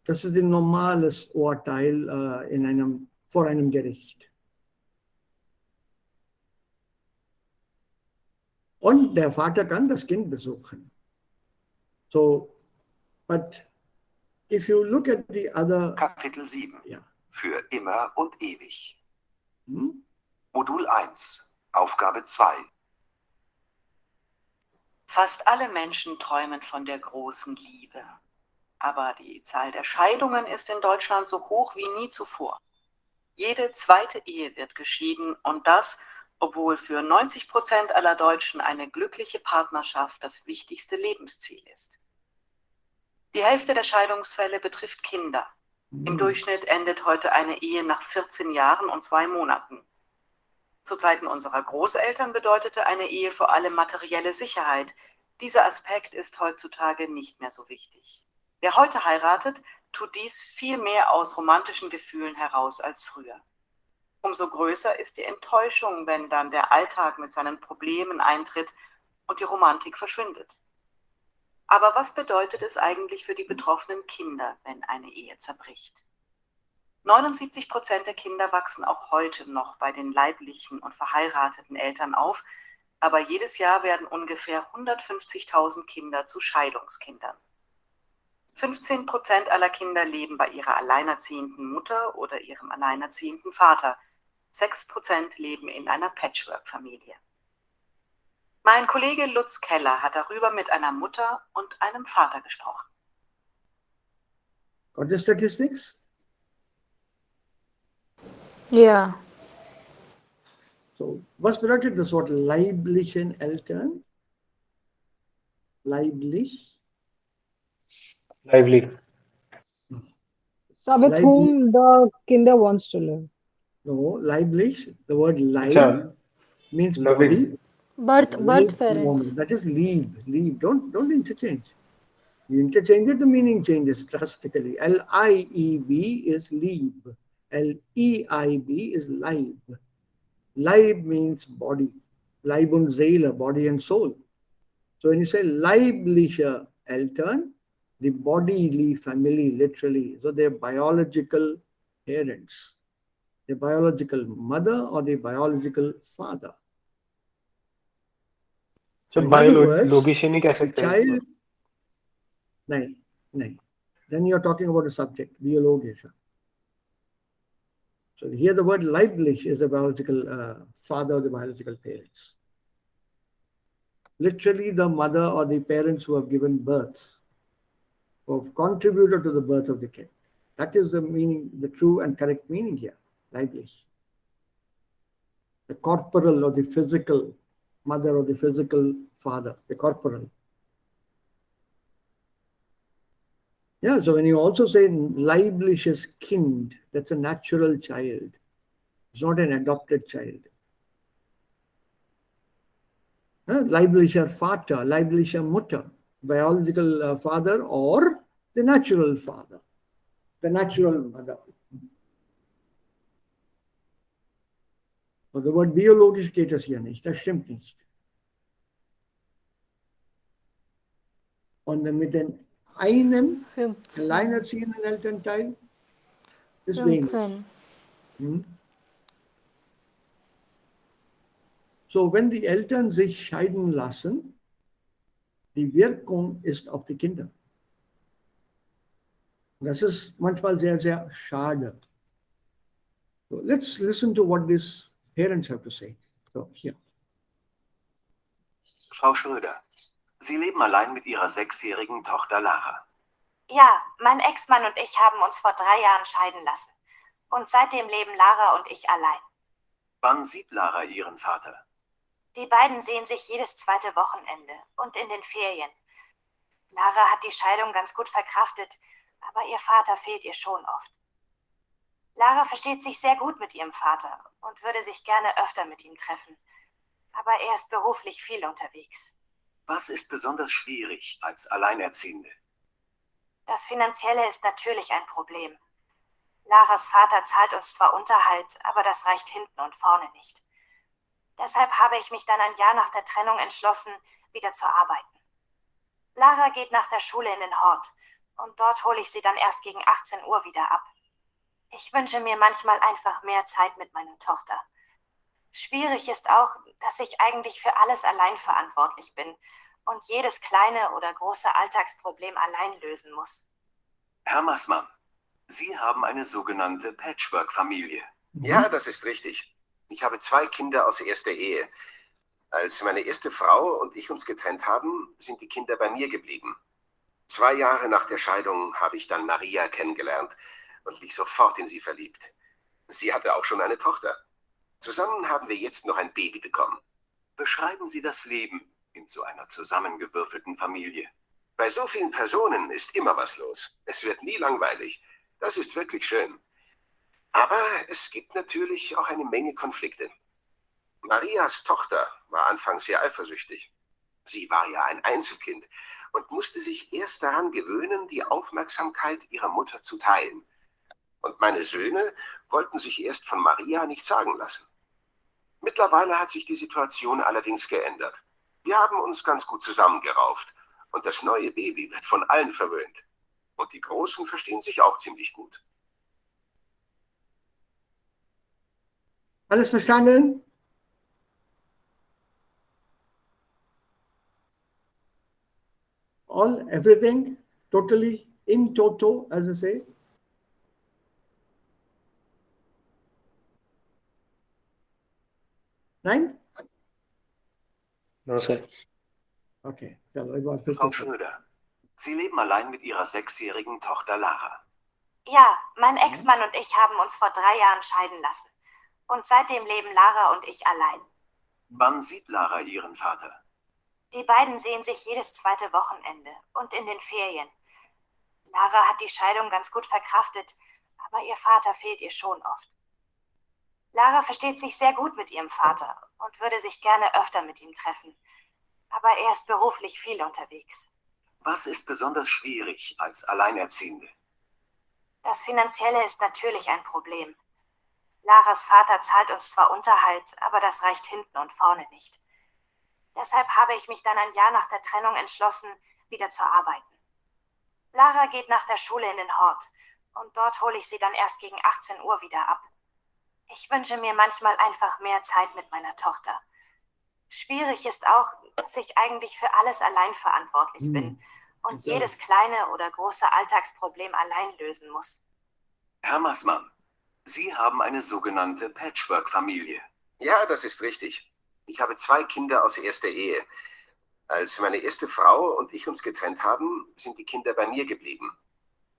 S1: Das ist ein normales Urteil vor einem Gericht. Und der Vater kann das Kind besuchen. So, but if you look at the other...
S12: Kapitel 7.
S1: Ja.
S12: Für immer und ewig. Modul 1. Aufgabe 2. Fast alle Menschen träumen von der großen Liebe. Aber die Zahl der Scheidungen ist in Deutschland so hoch wie nie zuvor. Jede zweite Ehe wird geschieden und das, obwohl für 90% aller Deutschen eine glückliche Partnerschaft das wichtigste Lebensziel ist. Die Hälfte der Scheidungsfälle betrifft Kinder. Im Durchschnitt endet heute eine Ehe nach 14 Jahren und 2 Monaten. Zu Zeiten unserer Großeltern bedeutete eine Ehe vor allem materielle Sicherheit. Dieser Aspekt ist heutzutage nicht mehr so wichtig. Wer heute heiratet, tut dies viel mehr aus romantischen Gefühlen heraus als früher. Umso größer ist die Enttäuschung, wenn dann der Alltag mit seinen Problemen eintritt und die Romantik verschwindet. Aber was bedeutet es eigentlich für die betroffenen Kinder, wenn eine Ehe zerbricht? 79% der Kinder wachsen auch heute noch bei den leiblichen und verheirateten Eltern auf, aber jedes Jahr werden ungefähr 150.000 Kinder zu Scheidungskindern. 15% aller Kinder leben bei ihrer alleinerziehenden Mutter oder ihrem alleinerziehenden Vater. 6% leben in einer Patchwork-Familie. Mein Kollege Lutz Keller hat darüber mit einer Mutter und einem Vater gesprochen.
S1: Got the statistics?
S4: Ja.
S1: So, was bedeutet das Wort leiblichen Eltern? Leiblich?
S13: Lively.
S2: So with
S1: Leib,
S2: whom the Kinder wants to live.
S1: no, leiblich, the word Leib
S13: Acha,
S1: means
S13: loving.
S1: body.
S4: Birth
S1: Leib,
S4: parents.
S1: that is Lieb. Don't interchange. You interchange it, the meaning changes drastically. Lieb is Lieb. Leib is Leib. Leib means body. Leib und Seele, body and soul. So when you say leibliche Eltern, the bodily family, literally, so they're biological parents, the biological mother or the biological father.
S13: So
S1: So in other words,
S13: biology नहीं कह
S1: the
S13: सकते
S1: child,
S13: इसको.
S1: nahi. Then you're talking about a subject, biologischer. So here the word leiblich is a biological father of the biological parents. Literally the mother or the parents who have given birth, who have contributed to the birth of the kid. That is the meaning, the true and correct meaning here, leiblich. The corporal or the physical mother or the physical father, the corporal. Yeah, so when you also say leibliches Kind, that's a natural child. It's not an adopted child. Leiblicher Vater, leiblicher Mutter, biological father or the natural father, the natural mother. So the word biologisch geht es hier nicht, das stimmt nicht. Und mit einem
S4: 15.
S1: alleinerziehenden Elternteil ist wenig.
S4: 15.
S1: So, wenn die Eltern sich scheiden lassen, die Wirkung ist auf die Kinder. Das ist manchmal sehr, sehr schade. So, let's listen to what these parents have to say. So, here.
S14: Frau Schröder, Sie leben allein mit Ihrer 6-jährigen Tochter Lara.
S15: Ja, mein Ex-Mann und ich haben uns vor 3 Jahren scheiden lassen. Und seitdem leben Lara und ich allein.
S14: Wann sieht Lara ihren Vater?
S15: Die beiden sehen sich jedes zweite Wochenende und in den Ferien. Lara hat die Scheidung ganz gut verkraftet, aber ihr Vater fehlt ihr schon oft. Lara versteht sich sehr gut mit ihrem Vater und würde sich gerne öfter mit ihm treffen. Aber er ist beruflich viel unterwegs.
S14: Was ist besonders schwierig als Alleinerziehende?
S15: Das Finanzielle ist natürlich ein Problem. Laras Vater zahlt uns zwar Unterhalt, aber das reicht hinten und vorne nicht. Deshalb habe ich mich dann ein Jahr nach der Trennung entschlossen, wieder zu arbeiten. Lara geht nach der Schule in den Hort und dort hole ich sie dann erst gegen 18 Uhr wieder ab. Ich wünsche mir manchmal einfach mehr Zeit mit meiner Tochter. Schwierig ist auch, dass ich eigentlich für alles allein verantwortlich bin und jedes kleine oder große Alltagsproblem allein lösen muss.
S14: Herr Maßmann, Sie haben eine sogenannte Patchwork-Familie.
S16: Ja, das ist richtig. Ich habe 2 Kinder aus erster Ehe. Als meine erste Frau und ich uns getrennt haben, sind die Kinder bei mir geblieben. 2 Jahre nach der Scheidung habe ich dann Maria kennengelernt und mich sofort in sie verliebt. Sie hatte auch schon eine Tochter. Zusammen haben wir jetzt noch ein Baby bekommen.
S14: Beschreiben Sie das Leben in so einer zusammengewürfelten Familie.
S16: Bei so vielen Personen ist immer was los. Es wird nie langweilig. Das ist wirklich schön. Aber es gibt natürlich auch eine Menge Konflikte. Marias Tochter war anfangs sehr eifersüchtig. Sie war ja ein Einzelkind und musste sich erst daran gewöhnen, die Aufmerksamkeit ihrer Mutter zu teilen. Und meine Söhne wollten sich erst von Maria nichts sagen lassen. Mittlerweile hat sich die Situation allerdings geändert. Wir haben uns ganz gut zusammengerauft und das neue Baby wird von allen verwöhnt. Und die Großen verstehen sich auch ziemlich gut.
S1: Alles verstanden? All, everything, totally, in toto, as I say. Nein?
S13: No, sir.
S1: Okay. चलो एक बार फिर
S14: Frau
S1: से सुनो।
S14: Schröder, Sie leben allein mit Ihrer 6-jährigen Tochter Lara.
S15: Ja, mein Ex-Mann und ich haben uns vor 3 Jahren scheiden lassen. Und seitdem leben Lara und ich allein.
S14: Wann sieht Lara ihren Vater?
S15: Die beiden sehen sich jedes zweite Wochenende und in den Ferien. Lara hat die Scheidung ganz gut verkraftet, aber ihr Vater fehlt ihr schon oft. Lara versteht sich sehr gut mit ihrem Vater und würde sich gerne öfter mit ihm treffen. Aber er ist beruflich viel unterwegs.
S14: Was ist besonders schwierig als Alleinerziehende?
S15: Das Finanzielle ist natürlich ein Problem. Laras Vater zahlt uns zwar Unterhalt, aber das reicht hinten und vorne nicht. Deshalb habe ich mich dann ein Jahr nach der Trennung entschlossen, wieder zu arbeiten. Lara geht nach der Schule in den Hort und dort hole ich sie dann erst gegen 18 Uhr wieder ab. Ich wünsche mir manchmal einfach mehr Zeit mit meiner Tochter. Schwierig ist auch, dass ich eigentlich für alles allein verantwortlich bin und jedes kleine oder große Alltagsproblem allein lösen muss.
S14: Herr Massmann, Sie haben eine sogenannte Patchwork-Familie.
S16: Ja, das ist richtig. Ich habe 2 Kinder aus erster Ehe. Als meine erste Frau und ich uns getrennt haben, sind die Kinder bei mir geblieben.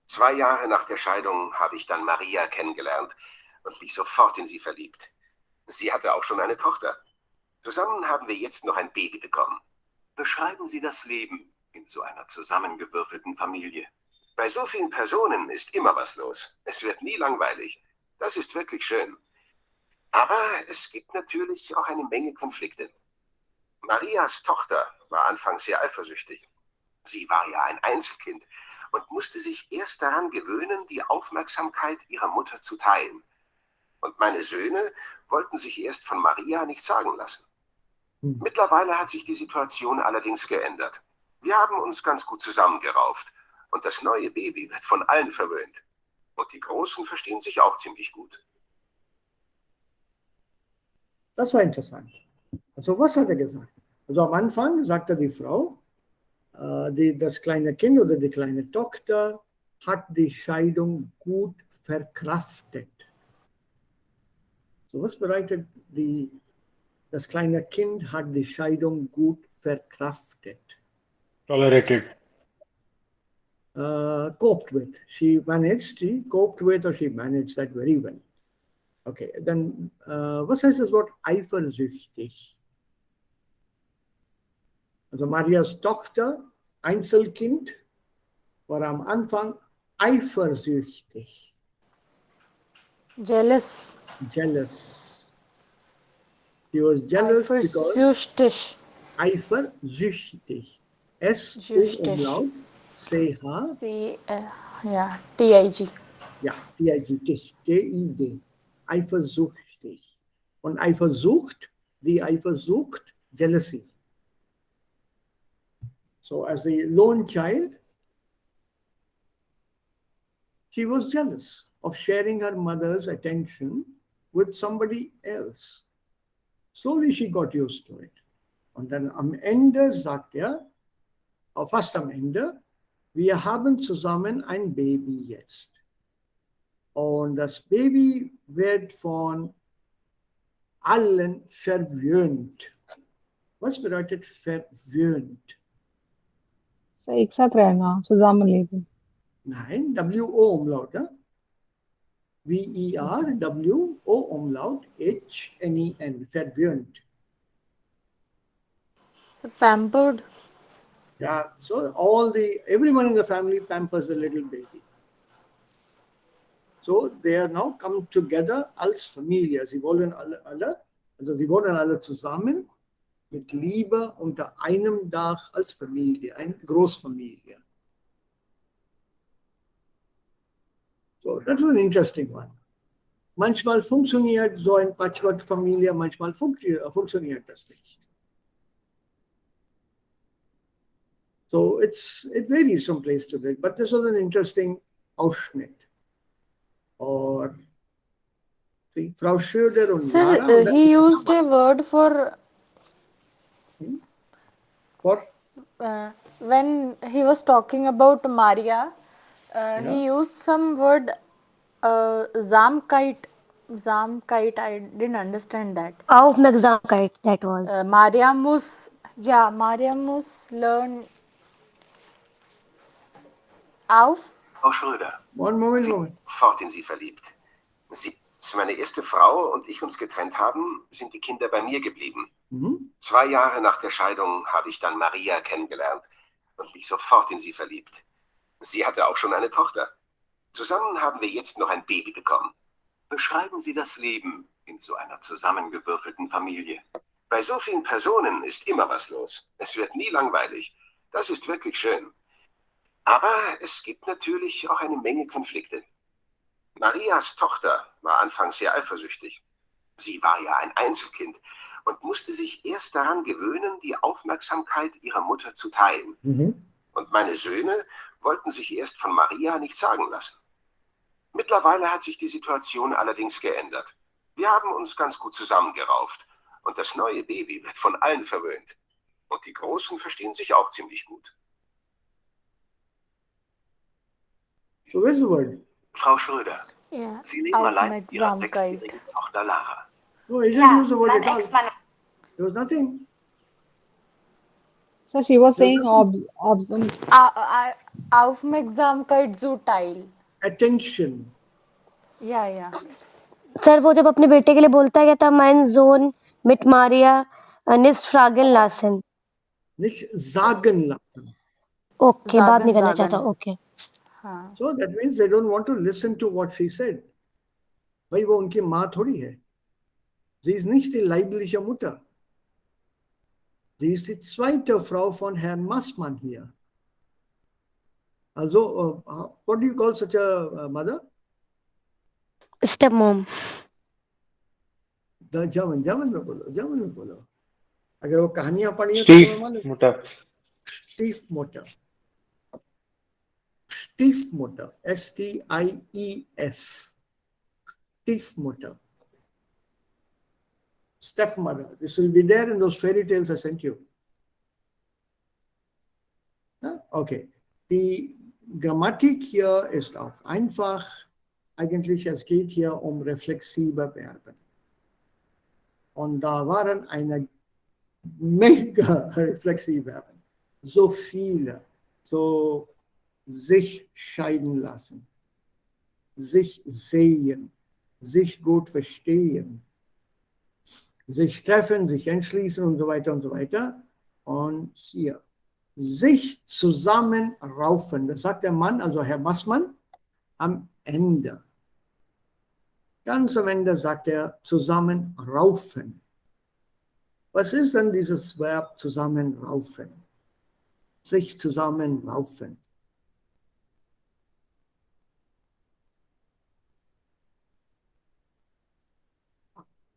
S16: 2 Jahre nach der Scheidung habe ich dann Maria kennengelernt und mich sofort in sie verliebt. Sie hatte auch schon eine Tochter. Zusammen haben wir jetzt noch ein Baby bekommen.
S14: Beschreiben Sie das Leben in so einer zusammengewürfelten Familie.
S16: Bei so vielen Personen ist immer was los. Es wird nie langweilig. Das ist wirklich schön. Aber es gibt natürlich auch eine Menge Konflikte. Marias Tochter war anfangs sehr eifersüchtig. Sie war ja ein Einzelkind und musste sich erst daran gewöhnen, die Aufmerksamkeit ihrer Mutter zu teilen. Und meine Söhne wollten sich erst von Maria nichts sagen lassen. Mittlerweile hat sich die Situation allerdings geändert. Wir haben uns ganz gut zusammengerauft und das neue Baby wird von allen verwöhnt. Und die Großen verstehen sich auch ziemlich gut.
S1: Das war interessant. Also was hat er gesagt? Also am Anfang sagte die Frau, das kleine Kind oder die kleine Tochter hat die Scheidung gut verkraftet. So was bedeutet, das kleine Kind hat die Scheidung gut verkraftet?
S13: Tolerated.
S1: Coped with. She coped with or she managed that very well. Okay, dann was heißt das Wort eifersüchtig? Also Marias Tochter, Einzelkind, war am Anfang eifersüchtig.
S4: Jealous.
S1: Jealous. She was jealous because
S4: Eifersüchtig.
S1: eifersüchtig. S-O
S4: Süchtig.
S1: Umlaut, C-H.
S4: Ja, T-I-G.
S1: Ja, T-I-G, T-I-D. Eifersüchtig. Und Eifersucht, die Eifersucht, jealousy. So as a lone child, she was jealous of sharing her mother's attention with somebody else. Slowly she got used to it. Und dann am Ende sagt er, fast am Ende, wir haben zusammen ein Baby jetzt. Und das Baby wird von allen verwöhnt. Was bedeutet verwöhnt?
S2: So एक साथ रहना, zusammenleben.
S1: Nein, W-O-Umlaut. Ja? V-E-R-W-O-Umlaut, H-N-E-N, verwöhnt.
S4: So pampered.
S1: Yeah, so everyone in the family pampers the little baby. So they are now come together als Familie. Sie wohnen alle zusammen mit Liebe unter einem Dach als Familie, eine Großfamilie. So that was an interesting one. Manchmal funktioniert so ein Patchwork-Familie, manchmal funktioniert das nicht. So it varies from place to place, but this was an interesting Ausschnitt. Or see, Frau Schröder und
S4: Sir,
S1: Lara.
S4: he used a word for when he was talking about Maria. He used some word Zamkite, Zamkite, I didn't understand that.
S11: Aufmerksamkeit, that was.
S4: Mariamus, yeah, Mariamus learn auf.
S16: Frau Schröder,
S1: Moment,
S16: Sie
S1: moment.
S16: sofort in Sie verliebt. Sie ist meine erste Frau und ich uns getrennt haben, sind die Kinder bei mir geblieben. 2 Jahre nach der Scheidung habe ich dann Maria kennengelernt und mich sofort in sie verliebt. Sie hatte auch schon eine Tochter. Zusammen haben wir jetzt noch ein Baby bekommen. Beschreiben Sie das Leben in so einer zusammengewürfelten Familie. Bei so vielen Personen ist immer was los. Es wird nie langweilig. Das ist wirklich schön. Aber es gibt natürlich auch eine Menge Konflikte. Marias Tochter war anfangs sehr eifersüchtig. Sie war ja ein Einzelkind und musste sich erst daran gewöhnen, die Aufmerksamkeit ihrer Mutter zu teilen. Und meine Söhne wollten sich erst von Maria nichts sagen lassen. Mittlerweile hat sich die Situation allerdings geändert. Wir haben uns ganz gut zusammengerauft und das neue Baby wird von allen verwöhnt. Und die Großen verstehen sich auch ziemlich gut.
S1: So where's the word?
S16: Frau Schröder,
S4: Ja,
S16: Sie leben allein mit Ihrer
S4: Aufmerksamkeit.
S16: 6-jährigen Tochter Lara.
S1: No, he didn't
S15: Ja,
S1: use the word
S15: mein
S1: at all.
S15: Ex-Mann.
S1: There was nothing.
S2: So she was
S1: There was
S2: saying
S1: nothing.
S4: Aufmerksamkeit zuteil.
S1: Attention.
S4: Ja, ja.
S11: Sir वो जब अपने बेटे के लिए बोलता है कहता mein Sohn mit Maria nicht fragen lassen.
S1: Nicht sagen lassen.
S11: Okay, बात नहीं
S4: Sagen,
S11: करना चाहता.
S4: sagen.
S11: Okay.
S4: हाँ.
S1: So that means they don't want to listen to what she said. भाई वो उनकी माँ थोड़ी है. Sie ist nicht die leibliche Mutter. Sie ist die zweite Frau von Herrn Maßmann hier. Also, what do you call such a mother?
S11: Stepmom.
S1: The German में बोलो. अगर वो कहानियां पढ़ी है तो तुम्हें मालूम. Stiefmutter. Stiefmutter. Stief. Stiefmutter. Stepmother. This will be there in those fairy tales I sent you. Okay. Die Grammatik hier ist auch einfach. Eigentlich, es geht hier um reflexive Verben. Und da waren eine Menge reflexive Verben. So viele. So sich scheiden lassen. Sich sehen. Sich gut verstehen. Sich treffen, sich entschließen und so weiter und so weiter. Und hier. Sich zusammenraufen. Das sagt der Mann, also Herr Maßmann, am Ende. Ganz am Ende sagt er zusammenraufen. Was ist denn dieses Verb zusammenraufen? Sich zusammenraufen.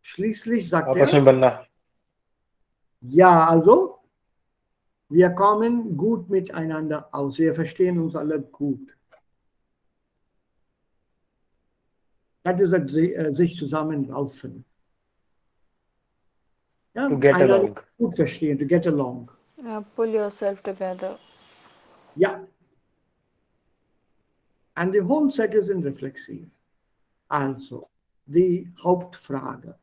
S1: Schließlich sagt
S13: आपस में
S1: er,
S13: बनना.
S1: ja, also, wir kommen gut miteinander aus. Wir verstehen uns alle gut. Das ist sich zusammenraufen. Ja,
S13: To get
S1: einander
S13: along.
S1: gut verstehen, to get along.
S4: Pull yourself together.
S1: Ja. And the whole set is in reflexive. Also, die Hauptfrage.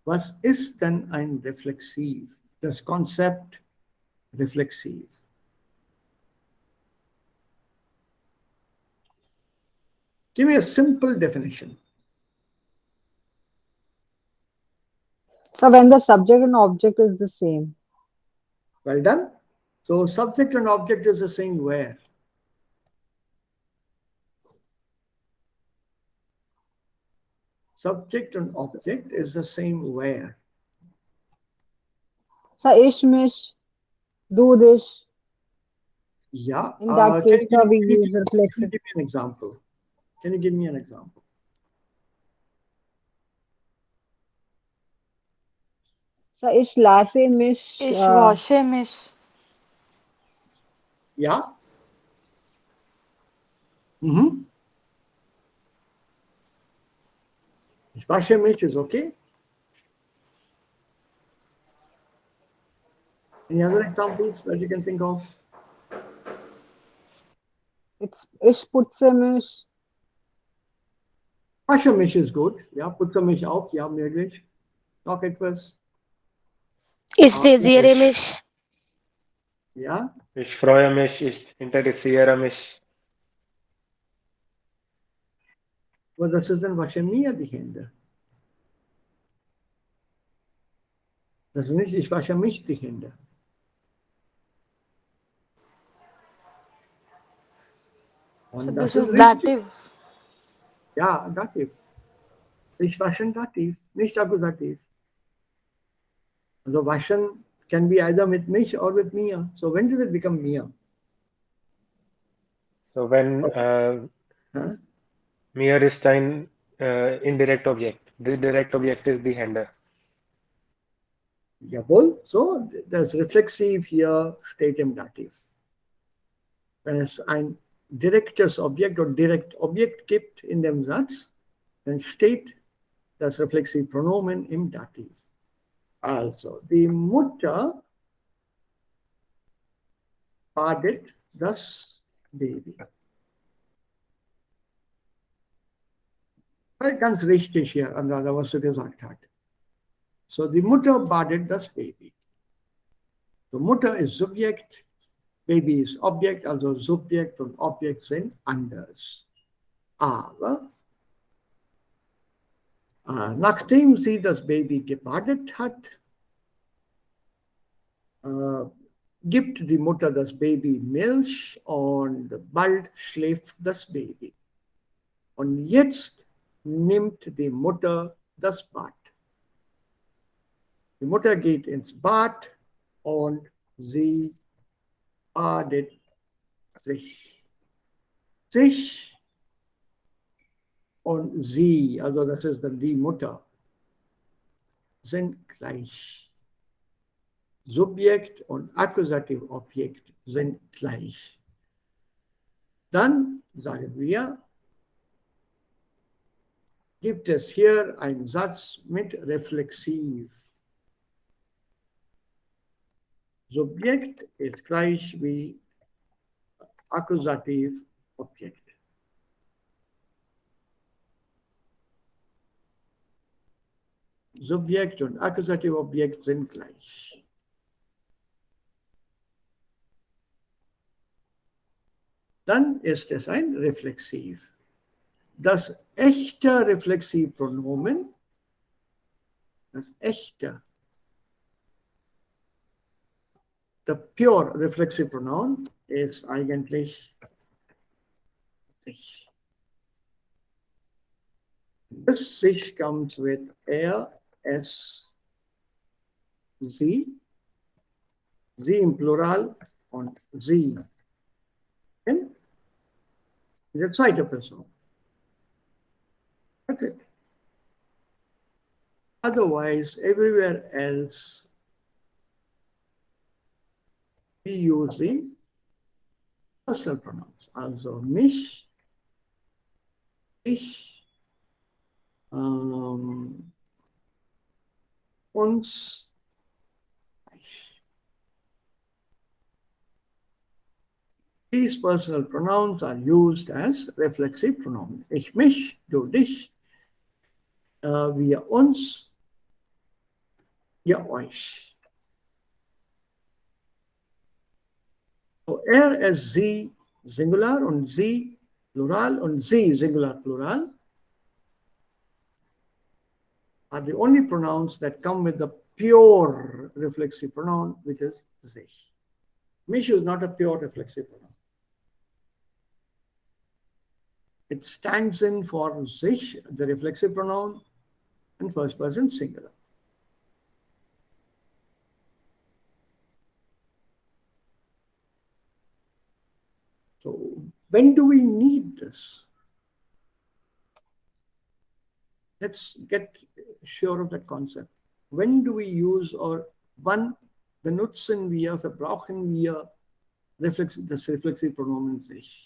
S1: Was ist denn ein Reflexiv? Das Konzept Reflexiv. Give me a simple definition.
S2: So when the subject and object is the same.
S1: Well done. So subject and object is the same where? Subject and object is the same where?
S2: So ishmish, dudish.
S1: Yeah.
S2: In that case, we use reflexive.
S1: Give me an example. Can you give me an example?
S2: So ish lase mish.
S4: Ich wasche mich.
S1: Ja. Mhm. Ich wasche mich is okay. Any other examples that you can think of?
S2: It's ish putse mish.
S1: Wasche mich ist gut. Ja, putze mich auf. Ja, möglich. Noch etwas.
S11: Ich rasiere mich.
S1: Ja.
S13: Ich freue mich, ich interessiere mich.
S1: Aber das ist dann wasche mir die Hände. Das ist nicht, ich wasche mich die Hände. Und
S4: So
S1: das
S4: this
S1: ist
S4: is
S1: richtig.
S4: dative.
S1: Ja, Dativ. Ich waschen Dativ, nicht Akkusativ. Also waschen can be either with mich or with mir. So when does it become mir?
S13: So when
S1: Huh?
S13: mir ist ein indirect object. The direct object is the Hände.
S1: Jawohl, so, das Reflexiv hier steht im Dativ. Wenn es ein direktes Objekt oder Direktobjekt gibt in dem Satz, dann steht das Reflexivpronomen im Dativ. Also, die Mutter badet das Baby. Ganz richtig hier, Andrada, was du gesagt hast. So, die Mutter badet das Baby. So, Mutter ist Subjekt, Baby ist Objekt, also Subjekt und Objekt sind anders. Aber nachdem sie das Baby gebadet hat, gibt die Mutter das Baby Milch und bald schläft das Baby. Und jetzt nimmt die Mutter das Bad. Die Mutter geht ins Bad und sie badet sich. Sich und sie, also das ist dann die Mutter, sind gleich. Subjekt und Akkusativobjekt sind gleich. Dann sagen wir, gibt es hier einen Satz mit Reflexiv. Subjekt ist gleich wie Akkusativobjekt. Subjekt und Akkusativobjekt sind gleich. Dann ist es ein Reflexiv. Das echte Reflexivpronomen, das echte, the pure reflexive pronoun ist eigentlich sich. This sich comes with er, es, sie im Plural und sie in der zweiten Person. That's it. Otherwise, everywhere else, we use the personal pronouns. Also mich, ich, uns, ich. These personal pronouns are used as reflexive pronouns. Ich, mich, du, dich, wir, uns, ihr, euch. So, er, es, sie, Singular und sie, Plural und sie, Singular, Plural, are the only pronouns that come with the pure reflexive pronoun, which is sich. Mich is not a pure reflexive pronoun. It stands in for sich, the reflexive pronoun, and first person singular. So when do we need this? Let's get sure of that concept. When do we use or wann benutzen wir, verbrauchen wir das reflexive pronomen sich?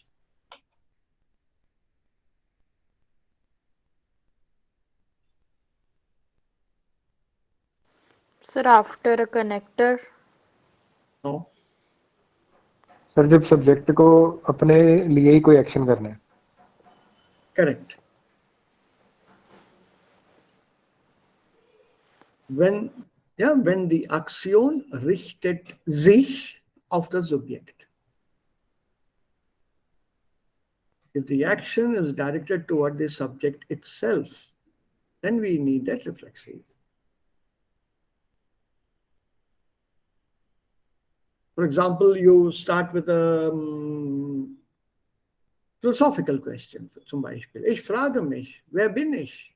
S4: Sir, after a connector.
S1: No.
S13: Sir जब subject को अपने लिए ही कोई action करना है.
S1: Correct. wenn die Aktion richtet sich auf das Subjekt. If the action is directed toward the subject itself, then we need that reflexive. For example, you start with a philosophical question, zum Beispiel. Ich frage mich, wer bin ich?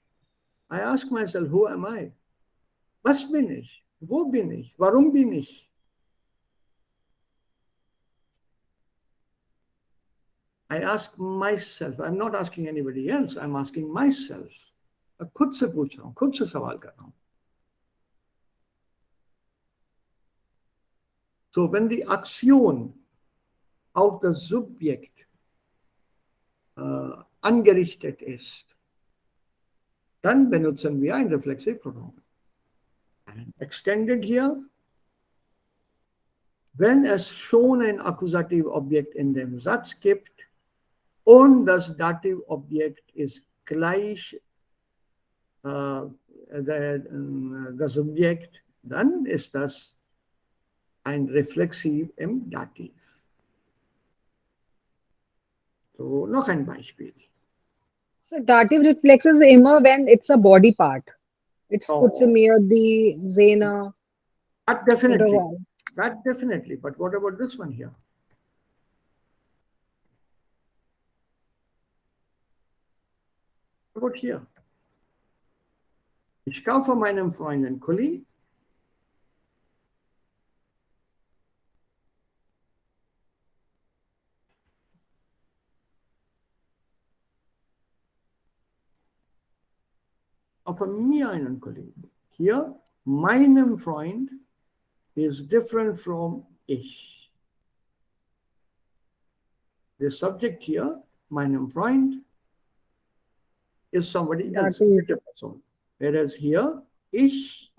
S1: I ask myself, who am I? Was bin ich? Wo bin ich? Warum bin ich? I ask myself. I'm not asking anybody else. I'm asking myself. खुद से पूछ रहा हूँ, खुद से सवाल कर रहा हूँ. So when the Aktion auf das Subjekt angerichtet ist, dann benutzen wir ein Reflexivpronomen. And extended here, wenn es schon ein Akkusativobjekt in dem Satz gibt und das Dativobjekt ist gleich das Subjekt, dann ist das ein Reflexiv im Dativ. So, noch ein Beispiel.
S2: So dative reflexes immer when it's a body part. It's
S1: Oh.
S2: Kutsimir, Zena.
S1: That definitely. That definitely. But what about this one here? What about here? Ich kaufe meinem Freund einen Kuli. Kaufe mir einen Kuli. Hier, meinem Freund is different from ich. The subject here, meinem Freund, is somebody else, a person. Whereas here, ich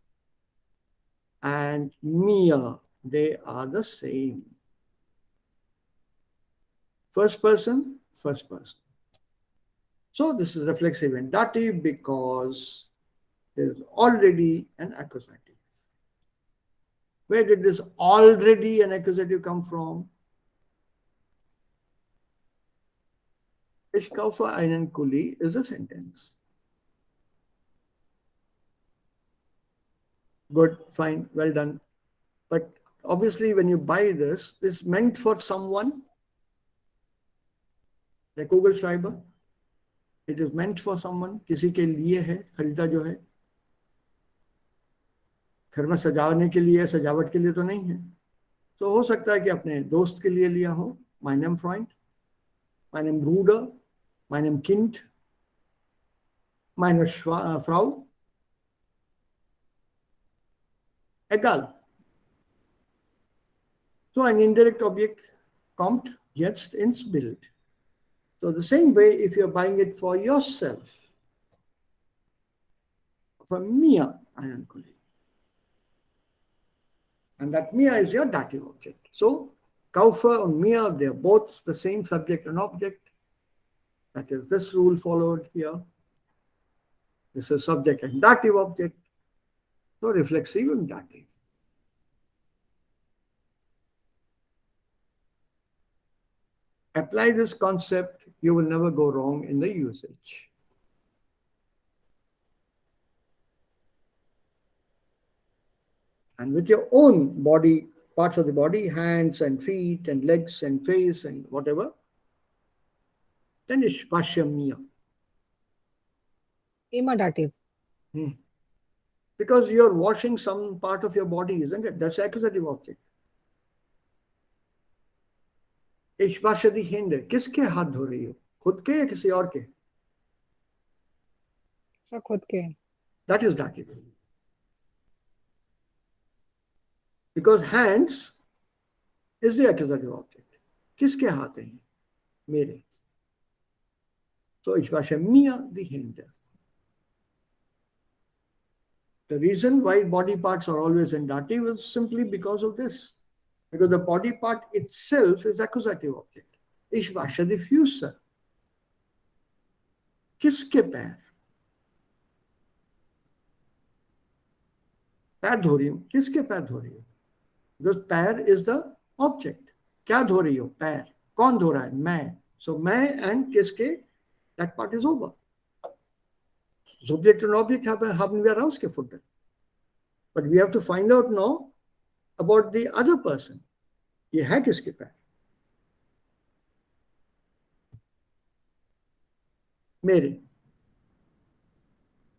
S1: and mir, they are the same. First person, first person. So this is reflexive in dative because there is already an accusative. Where did this already an accusative come from? Ich kaufe einen Kuli is a sentence. Good, fine, well done. But obviously when you buy this is meant for someone, like Google Schreiber. It is meant for someone, किसी के लिए है, खरीदा जो है. घर में सजाने के लिए, सजावट के लिए तो नहीं है. तो हो सकता है कि अपने दोस्त के लिए लिया हो, meinem Freund, meinem Bruder, meinem Kind, meiner Frau. Egal. So ein indirect Objekt kommt jetzt ins Bild. So the same way, if you're buying it for yourself, for mir einen Kollegen. And that mir is your dative object. So kaufe and mir, they're both the same subject and object. That is this rule followed here. This is subject and dative object. So reflexive and dative. Apply this concept, you will never go wrong in the usage. And with your own body, parts of the body, hands and feet and legs and face and whatever, then it's Pashamya.
S2: Imitative.
S1: Because you're washing some part of your body, isn't it? That's accusative object. Ich wasche die Hände. किसके हाथ धो रही हो? खुद के या किसी और के?
S2: सब खुद के.
S1: That is dative. Because hands is the accusative object. किसके हाथ हैं? मेरे. So ich wasche mir die Hände. The reason why body parts are always in dative is simply because of this. Because the body part itself is accusative object. Ich wasche die Füße. किसके पैर? पैर धो रही हूँ, किसके पैर धो रही हो? Because पैर is the object. क्या धो रही हो? पैर. कौन धो रहा है? मैं. So मैं and किसके, that part is over. Subject and object haben wir herausgefunden. But we have to find out now about the other person. ये है किसके पैर? मेरे.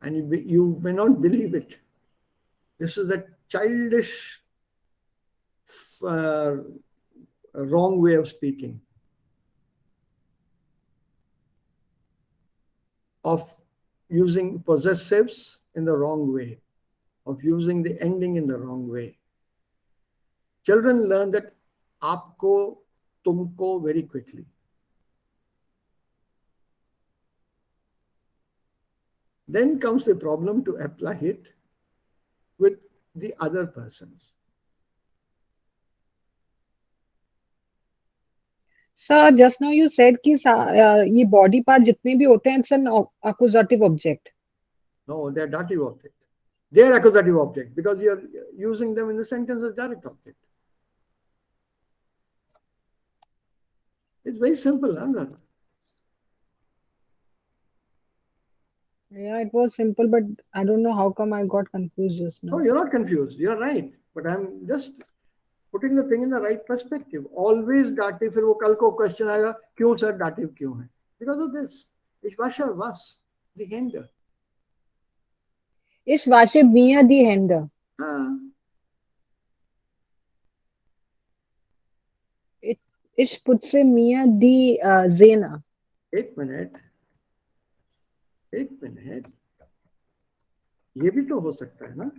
S1: And you may not believe it. This is a childish, wrong way of speaking. Of using possessives in the wrong way, of using the ending in the wrong way. Children learn that aapko, tumko very quickly. Then comes the problem to apply it with the other persons.
S2: Sir, just now you said कि ये body part जितने भी होते हैं, it's an accusative object.
S1: No, they are dative object. They are accusative object because you are using them in the sentence as direct object. It's very simple, Anurag.
S2: Yeah, it was simple, but I don't know how come I got confused just now.
S1: No, you're not confused. You're right. But I'm just putting the thing in the right perspective. Always dative, फिर वो कल को question आएगा, क्यों sir dative क्यों है? Because of this. Ich wasche was? Die Hände.
S2: Ich wasche mir die Hände. Ich putze mir die Zähne.
S1: एक minute. ये भी तो हो सकता है ना?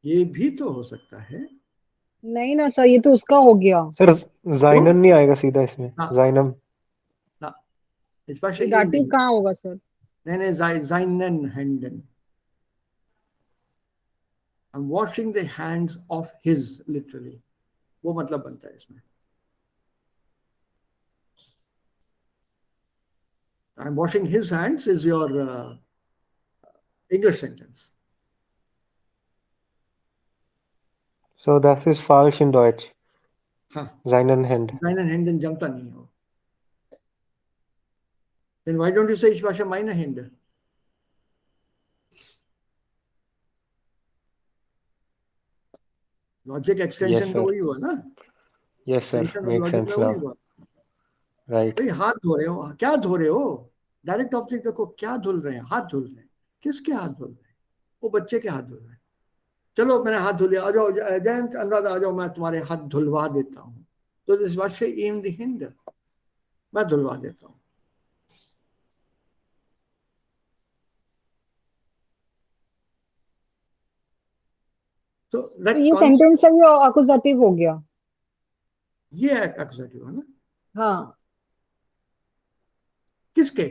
S1: ये भी तो हो सकता है.
S2: नहीं ना सर, ये तो उसका हो गया.
S13: सर जाइनन नहीं आएगा सीधा इसमें. जाइनम.
S1: ना. इस बार
S2: दाटिव कहाँ होगा सर?
S1: नहीं, seinen Händen. I'm washing the hands of his, literally. वो मतलब बनता है इसमें. I'm washing his hands is your English sentence.
S13: So das ist falsch in Deutsch. Seinen Händen.
S1: Seinen Händen जमता नहीं हो. Then why don't you say ich wasche meine Hände? Logic extension तो वही हुआ ना?
S13: Yes sir, makes sense now. Right.
S1: भाई हाथ धो रहे हो, क्या धो रहे हो? डायरेक्ट ऑब्जेक्ट देखो, क्या धुल रहे हैं? हाथ धुल रहे हैं. किसके हाथ धुल रहे हैं? वो बच्चे के हाथ धुल रहे हैं. चलो मैंने हाथ धुल लिया, आ जाओ जयंत, अनुराधा आ जाओ, मैं तुम्हारे हाथ धुलवा देता हूँ. तो this wasche ihm die Hände. मैं धुलवा देता हूँ. तो
S2: ये सेंटेंस है, ये accusative हो गया.
S1: ये accusative है ना?
S2: हाँ.
S1: किसके?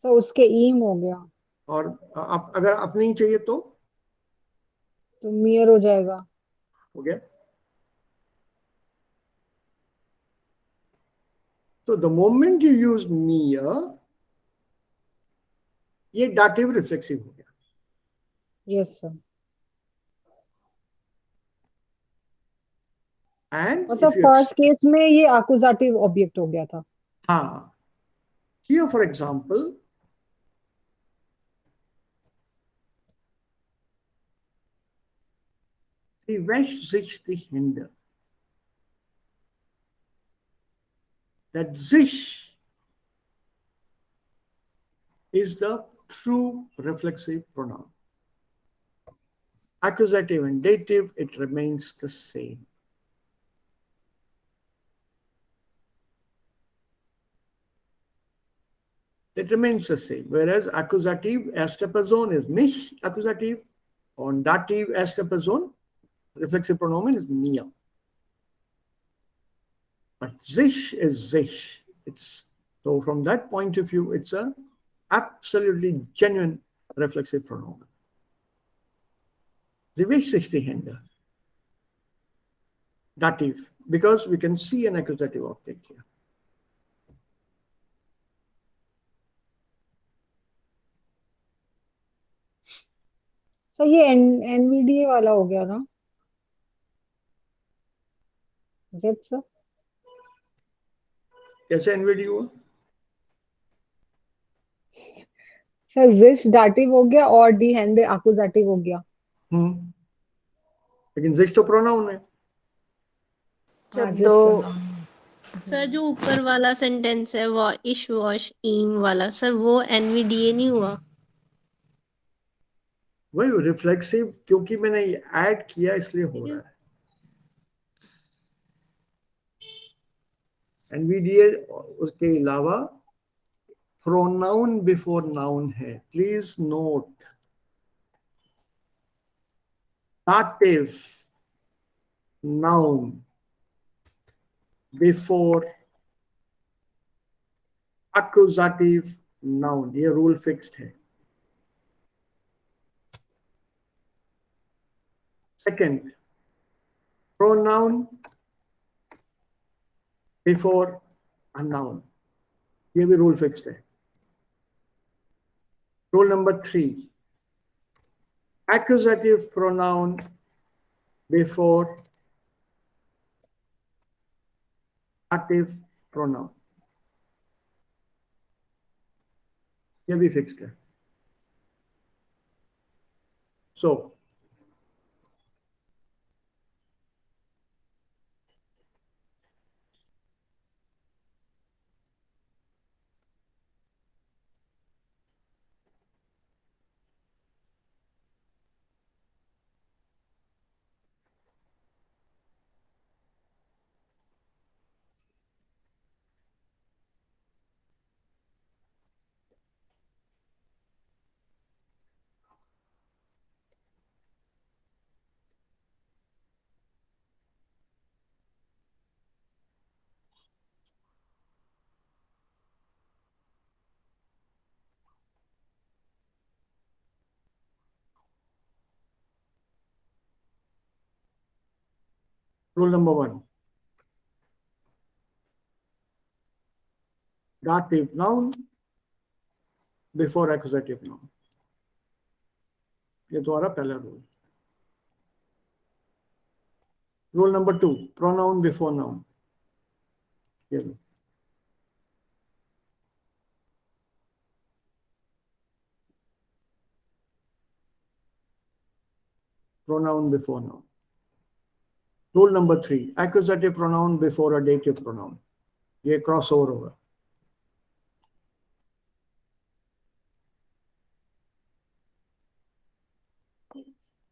S2: तो उसके ईम हो गया.
S1: और अगर अपनी ही चाहिए तो
S2: मियर हो जाएगा.
S1: हो गया. So the moment you use mir, ये dative reflexive हो गया.
S2: Yes sir.
S1: And
S2: मतलब फर्स्ट केस में ये accusative object हो गया था.
S1: हाँ. Here for example, sie wäscht sich die Hände. That sich is the true reflexive pronoun. Accusative and dative, it remains the same. It remains the same. Whereas accusative erste Person is mich, accusative, und dative erste Person, reflexive pronomen is mir. But sich is sich. So from that point of view, it's a absolutely genuine reflexive pronomen. Sie wäscht sich die Hände. Dative, because we can see an accusative object here.
S2: Sir ये NVDA वाला हो गया ना jet sir?
S1: कैसे NVD हुआ?
S2: Sir जिश dative हो गया और डी हेंडे आकुजाटिव हो गया।
S1: हम्म, लेकिन जिश तो प्रोनाउन है।
S2: हाँ
S4: जब
S2: जिश
S4: दो
S2: प्रोनाउन।
S17: सर जो ऊपर वाला सेंटेंस है वो इश वॉश ईम वाला, सर वो एनवीडीए नहीं हुआ?
S1: वही रिफ्लेक्सिव, क्योंकि मैंने ऐड किया इसलिए हो रहा है। एनवीडीए उसके अलावा प्रोनाउन बिफोर नाउन है, please note. Dative noun before accusative noun, ये रूल फिक्स्ड है। Second, pronoun before a noun, ये भी रूल फिक्स्ड है। Rule number 3, accusative pronoun before active pronoun, ये भी फिक्स्ड है। So rule number 1, dative noun before accusative noun, ये तुम्हारा पहला rule. Rule number 2, pronoun before noun, ये लो। pronoun before noun। Rule number 3, accusative pronoun before a dative pronoun, ये cross over होगा।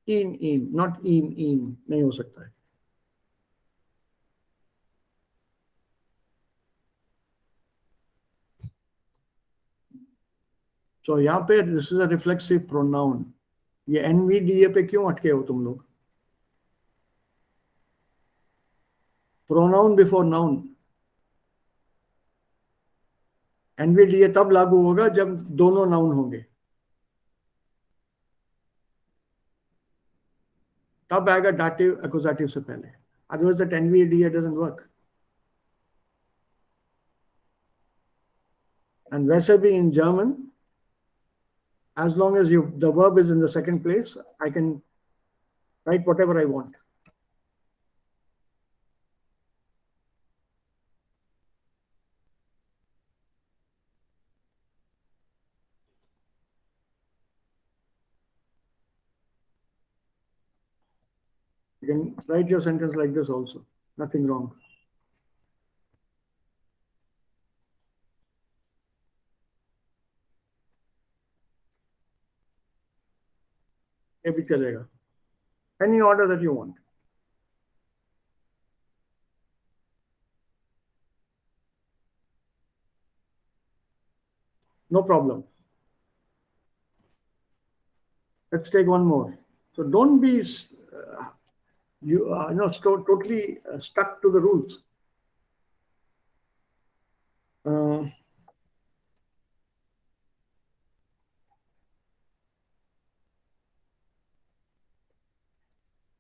S1: In not in नहीं हो सकता है। तो यहाँ पे this is a reflexive pronoun. ये एनवीडीए पे क्यों अटके हो तुम लोग? प्रोनाउन बिफोर नाउन, एनवीडीए तब लागू होगा जब दोनों नाउन होंगे, तब आएगा डाटिव एक्यूजेटिव से पहले, otherwise that NVDA doesn't work. And वैसे भी in German, as long as the verb is in the second place, I can write whatever I want. You can write your sentence like this also, nothing wrong. ये भी चलेगा, any order that you want. No problem. Let's take one more. So don't be totally stuck to the rules.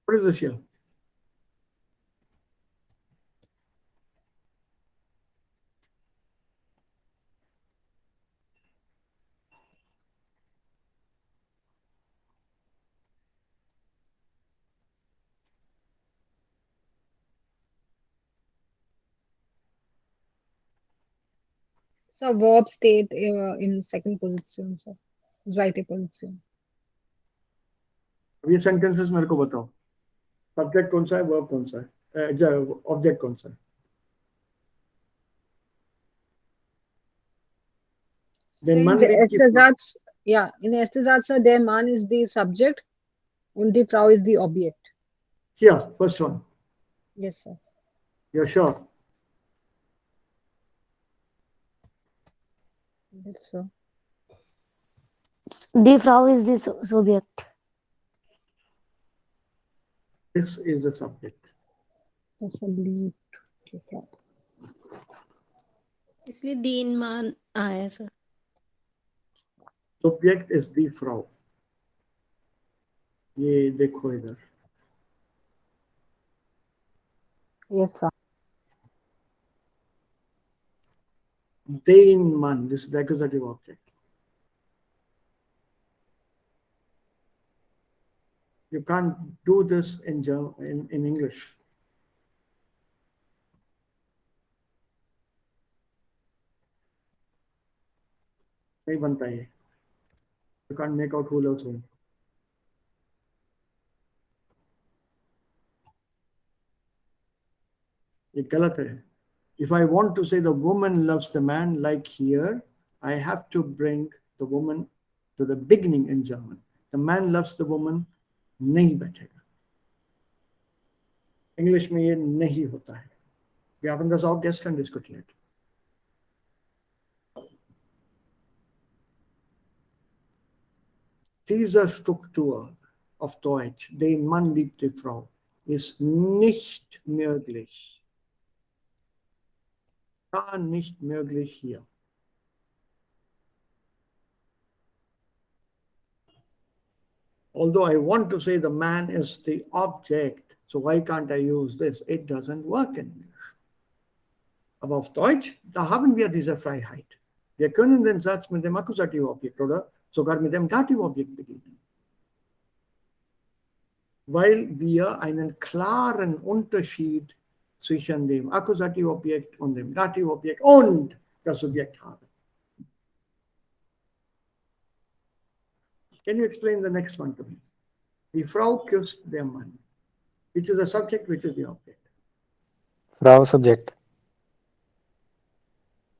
S1: What is this here?
S2: So verb state in second position, sir. Zweite Position.
S1: अब ये sentences मेरे को बताओ, subject कौन सा है, verb कौन सा है, object कौन सा है?
S2: So
S1: Den
S2: in
S1: Mann
S2: the
S1: liebt die
S2: erster
S1: Frau.
S2: Satz, yeah, in the erster Satz, sir, der Mann is the subject und die Frau is the object.
S1: Here, first one.
S2: Yes, sir.
S1: You're sure?
S2: Yes, sir.
S11: Die Frau is the subject.
S1: This is the subject.
S2: That's a bleed.
S17: इसलिए दीन मान आया sir.
S1: Subject is die Frau. ये देखो इधर.
S2: Yes, sir.
S1: Den Mann, this is the accusative object. You can't do this in German, in English. नहीं बनता ये. You can't make out who loves whom. ये गलत है. If I want to say the woman loves the man, like here, I have to bring the woman to the beginning in German. The man loves the woman, नहीं बैठेगा. English में ये नहीं होता है. Wir haben das auch gestern diskutiert. Diese Struktur auf Deutsch, den Mann liebt die Frau, ist nicht möglich. Gar nicht möglich hier. Although I want to say the man is the object, so why can't I use this? It doesn't work in English. Aber auf Deutsch, da haben wir diese Freiheit. Wir können den Satz mit dem Akkusativobjekt oder sogar mit dem Dativobjekt beginnen. Weil wir einen klaren Unterschied zwischen dem Akkusativobjekt und dem Dativobjekt und das Subjekt haben. Can you explain the next one to me? Die Frau küsst den Mann. Which is the subject, which is the object?
S13: Frau subject.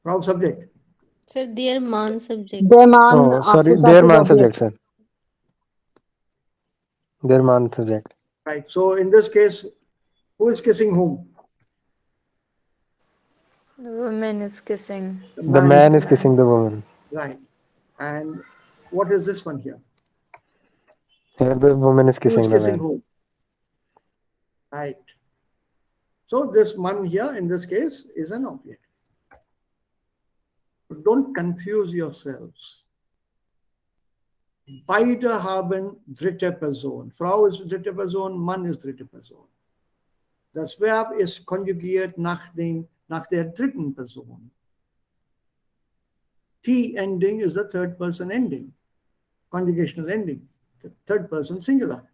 S1: Frau subject.
S17: Sir, their man subject.
S2: Der Mann
S13: Oh, sorry, their
S2: accusative
S13: man subject,
S2: object.
S13: sir. Their man subject.
S1: Right. So in this case, who is kissing whom?
S4: The woman is kissing.
S13: The man is kissing the woman.
S1: Right. And what is this one here?
S13: Here the woman is
S1: Who is
S13: kissing the
S1: kissing
S13: man.
S1: whom? Right. So this man here, in this case, is an object. But don't confuse yourselves. Beide haben dritte Person. Frau ist dritte Person, Mann ist dritte Person. Das Verb ist konjugiert nach der dritten Person. T ending is the third person ending, conjugational ending, the third person singular.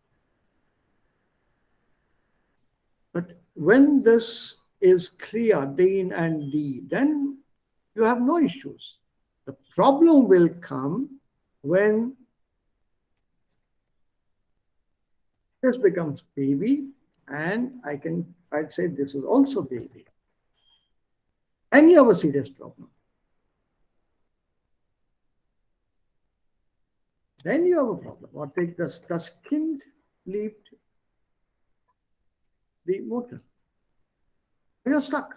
S1: But when this is clear, den and die, then you have no issues. The problem will come when this becomes baby, and I'd say this is also baby. And you have a serious problem. Then you have a problem. Or take das Kind liebt die Mutter. You're stuck.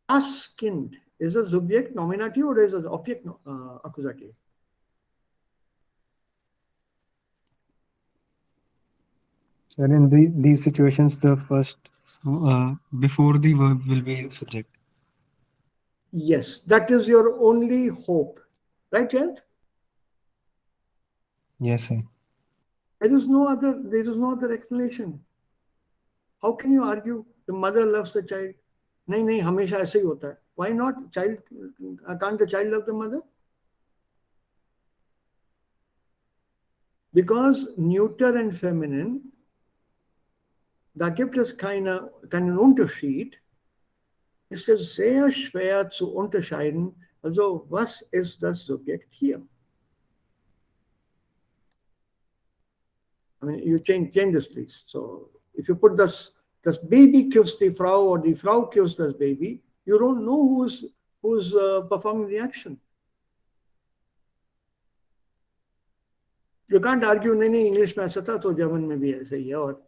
S1: Das Kind is a subject nominative or is an object accusative?
S13: And in these situations, the first before the verb will be subject.
S1: Yes, that is your only hope. Right, Jayant?
S13: Yes, sir.
S1: There is no other explanation. How can you argue the mother loves the child? नहीं हमेशा ऐसे ही होता है. Why not? Can't the child love the mother? Because neuter and feminine, da gibt es keinen Unterschied ist es sehr schwer zu unterscheiden, also was ist das Subjekt hier? I mean, you change this, please. So if you put das Baby küsst die Frau or die Frau küsst das Baby, you don't know who's performing the action. You can't argue, नहीं English में ऐसा था तो German में भी ऐसे ही है और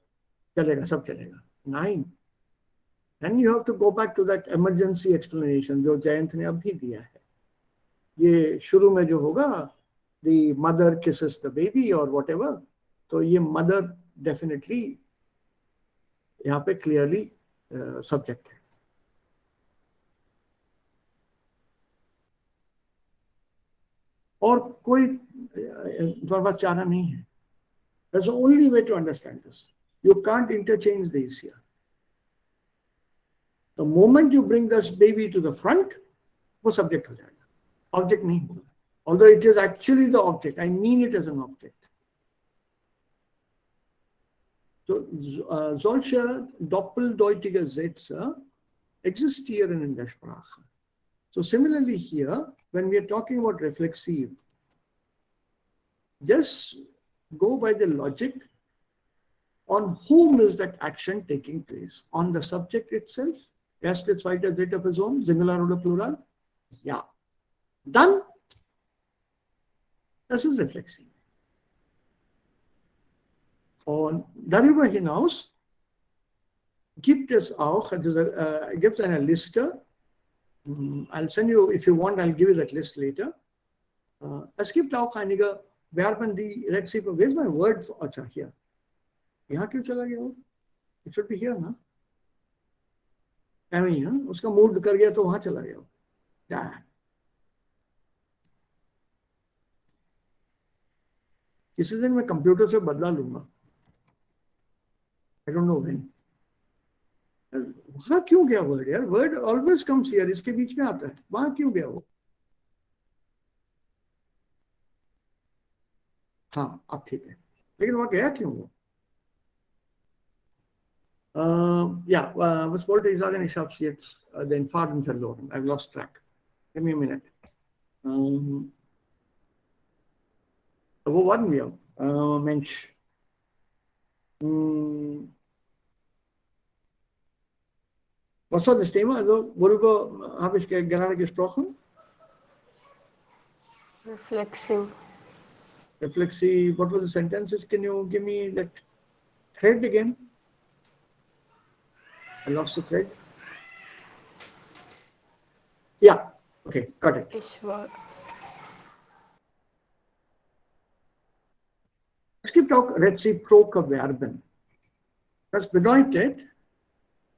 S1: चलेगा, सब चलेगा. Nine. Then you have to go back to that emergency explanation जो जयंत ने अभी दिया है. ये शुरू में जो होगा, the mother kisses the baby or whatever, तो ये mother definitely यहाँ पे clearly subject है. और कोई तुम्हारे पास चारा नहीं है. That's the only way to understand this. You can't interchange these here. The moment you bring this baby to the front, वो subject हो जाएगा. Object नहीं होगा. Although it is actually the object, I mean it as an object. So solche doppeldeutige Sätze exist here in der Sprache. So similarly here, when we are talking about reflexive, just go by the logic on whom is that action taking place. On the subject itself, erste, zweite, dritte Person, singular oder plural? Ja. Dann, das ist reflexiv. Und darüber hinaus gibt es auch, gibt es eine Liste. I'll send you, if you want, I'll give you that list later. Es gibt auch einige Verben, die reflexiv, where's my word? अच्छा, here. यहाँ क्यों चला गया वो? It should be here, ना? ऐਵੇਂ ना, उसका mood कर गया तो वहाँ चला गया. Yeah. किसी दिन मैं कंप्यूटर से बदला लूंगा. I don't know when. वहाँ क्यों गया वर्ड यार? वर्ड ऑलवेज कम्स हियर, इसके बीच में आता है. वहाँ क्यों गया वो? हाँ, अब ठीक है. लेकिन वहाँ गया क्यों वो? Ja, was wollte ich sagen? Ich habe jetzt den Faden verloren. I've lost track. Give me a minute. Wo waren wir? Mensch. Was war das Thema? Also, worüber habe ich gerade gesprochen?
S4: Reflexive.
S1: Reflexive. What were the sentences? Can you give me that thread again? I lost the thread. Yeah. Okay, got it.
S4: Ishwar.
S1: Es gibt auch reziproke Verben. Das bedeutet,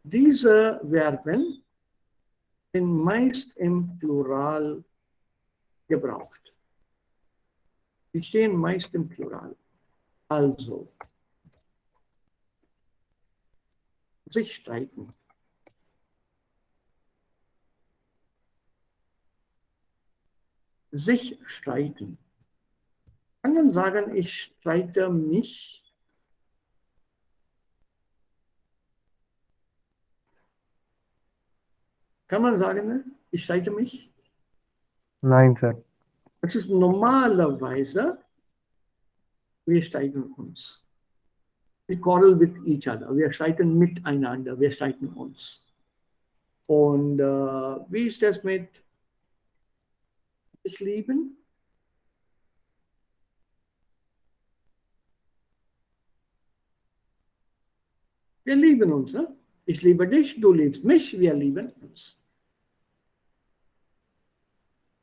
S1: diese Verben sind meist im Plural gebraucht. Sie stehen meist im Plural. Also, sich streiten. Sich streiten. Kann man sagen, ich streite mich? Kann man sagen, ich streite mich?
S13: Nein, Sir.
S1: Das ist normalerweise, wir streiten uns. We quarrel with each other. Wir streiten miteinander. Wir streiten uns. Und wie ist das mit sich lieben? Wir lieben uns. Ne? Ich liebe dich, du liebst mich, wir lieben uns.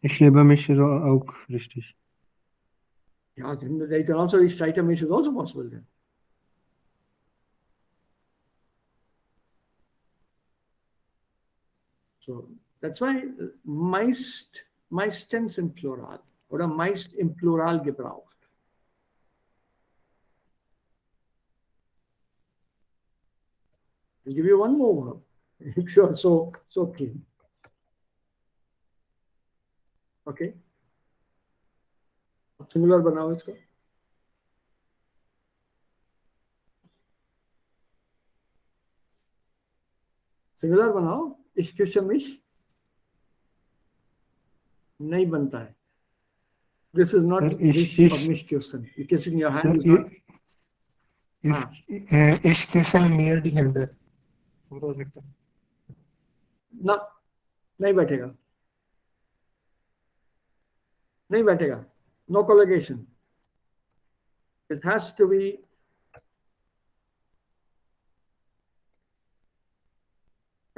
S13: Ich liebe mich ist auch richtig.
S1: Ja, then they can also, ich streite mich is also possible then. So that's why meistens im Plural oder meist im Plural gebraucht. I'll give you one more verb. If you're so keen. Okay. Singular बनाओ इसको. Singular बनाओ. Ich küsse mich नहीं बनता है. This is not
S13: Sir,
S1: wish or mich küssen. Kissing your hand
S13: sir,
S1: is not.
S13: is इश्क से near the hand है. वो तो हो सकता है.
S1: ना, नहीं बैठेगा. नहीं बैठेगा. No collocation. It has to be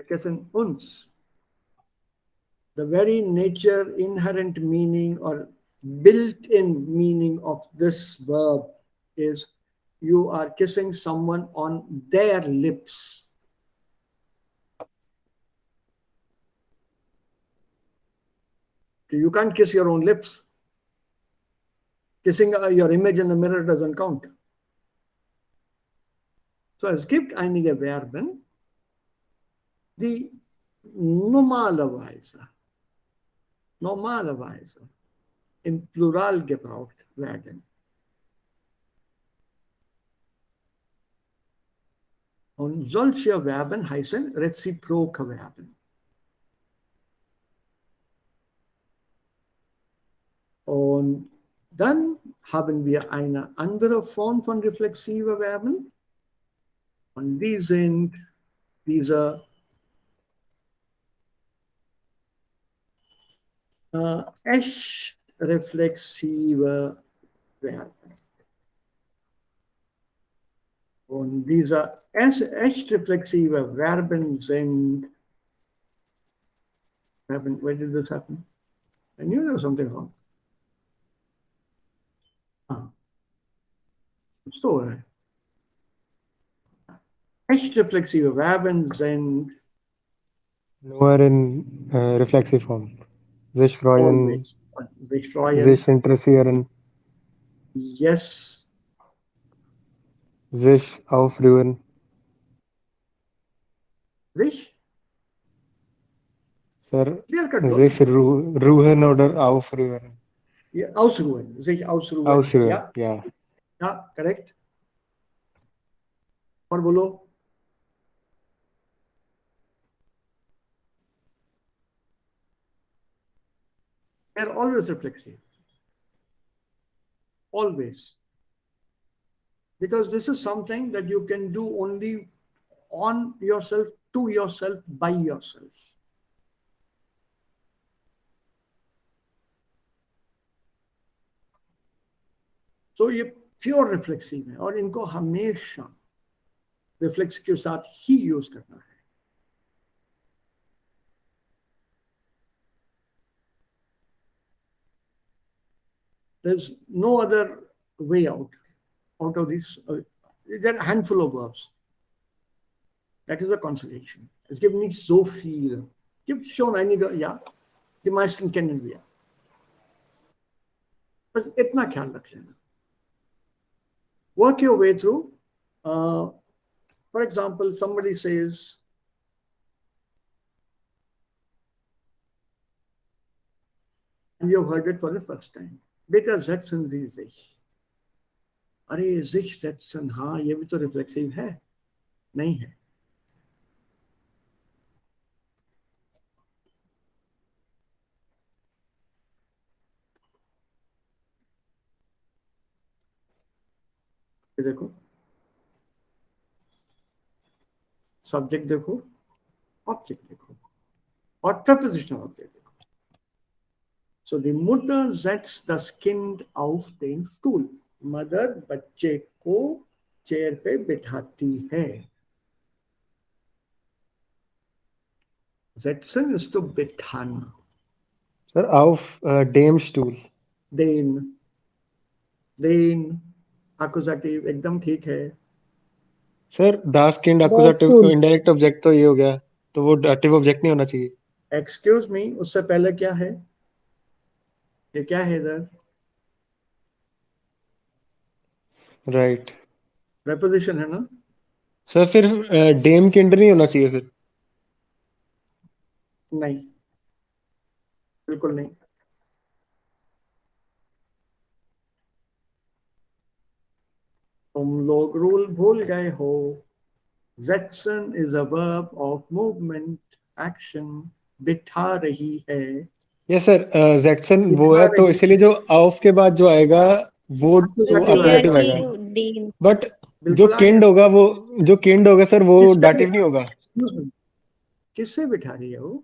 S1: kissing uns. The very nature, inherent meaning, or built-in meaning of this verb is you are kissing someone on their lips. You can't kiss your own lips. Kissing your image in the mirror doesn't count. So es gibt einige Verben, die normalerweise im Plural gebraucht werden. Und solche Verben heißen reziproke Verben. Und dann haben wir eine andere Form von reflexiven Verben. Und die sind diese echt reflexive Verben. Und diese echt reflexive Verben sind, where did this happen? I knew there was something wrong. So, echt reflexive Verben sind
S13: Nowhere in reflexive form. Sich freuen,
S1: always. Sich freuen.
S13: sich interessieren,
S1: Yes.
S13: sich aufrühren.
S1: Sich?
S13: Sir,
S1: Clear cut,
S13: sich ruhen oder aufrühren.
S1: Ja, ausruhen. Sich ausruhen.
S13: Ausrühren,
S1: Ja.
S13: ja.
S1: Ja, correct. और बोलो. They're always reflexive. Always. Because this is something that you can do only on yourself, to yourself, by yourself. तो ये pure reflexive है और इनको हमेशा reflex के साथ ही यूज करना है. There's no other way out of this. There are a handful of verbs. That is a consolation. Es gibt nicht so viele. Es gibt schon einige, ja. Die meisten kennen wir. बस इतना ख्याल रख लेना. Work your way through. For example, somebody says, and you've heard it for the first time. Bitte setzen Sie sich. अरे sich setzen, हाँ ये भी तो रिफ्लेक्सिव है. नहीं है. देखो सब्जेक्ट देखो, ऑब्जेक्ट देखो और prepositional object देखो. So the Mutter setzt das Kind auf den Stuhl. Mother बच्चे को चेयर पे बिठाती है. Setzen ist to बिठाना.
S13: Sir, auf dem Stuhl.
S1: Den accusative एकदम ठीक है.
S13: Sir das Kind accusative indirect object तो ये हो गया, तो वो dative object नहीं होना चाहिए.
S1: Excuse me, उससे पहले क्या है? ये क्या है इधर?
S13: Right.
S1: Preposition है ना?
S13: सर फिर dame kind नहीं होना चाहिए फिर.
S1: नहीं, बिल्कुल नहीं. तुम लोग रूल भूल गए हो. Setzen is a verb of movement action. बिठा रही है.
S13: यस सर, जेटसन वो
S1: बिठा
S13: है, तो
S1: रही
S13: इसीलिए जो ऑफ के बाद जो आएगा वो
S1: Accusative
S13: अक्यूजेटिव
S1: आएगा.
S13: आएगा.
S17: Dean.
S13: बट जो
S1: बिल्कुल आ
S13: किंड
S1: गया.
S13: होगा वो, जो किंड होगा सर, वो
S1: किससे
S13: डाटिव नहीं होगा.
S1: excuse me, किससे बिठा रही है वो?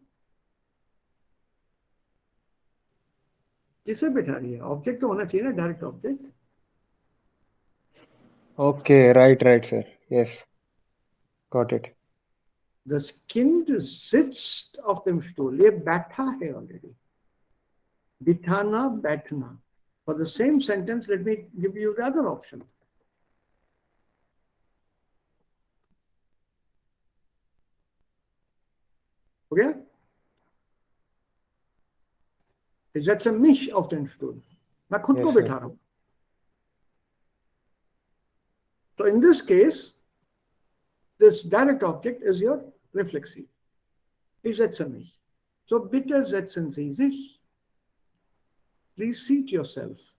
S1: किससे बिठा रही है? ऑब्जेक्ट तो होना चाहिए ना, direct object.
S13: Okay, right right sir, yes, got it.
S1: The kind sits of them stool. ये बैठा है already. बिठाना, बैठना. For the same sentence, let me give you the other option. हो गया? Ich setze mich auf den Stuhl. मैं खुद को
S13: Yes, sir.
S1: बिठा रहा हूं. So in this case, this direct object is your reflexive. Ich setze mich. So bitte setzen Sie sich. Please seat yourself.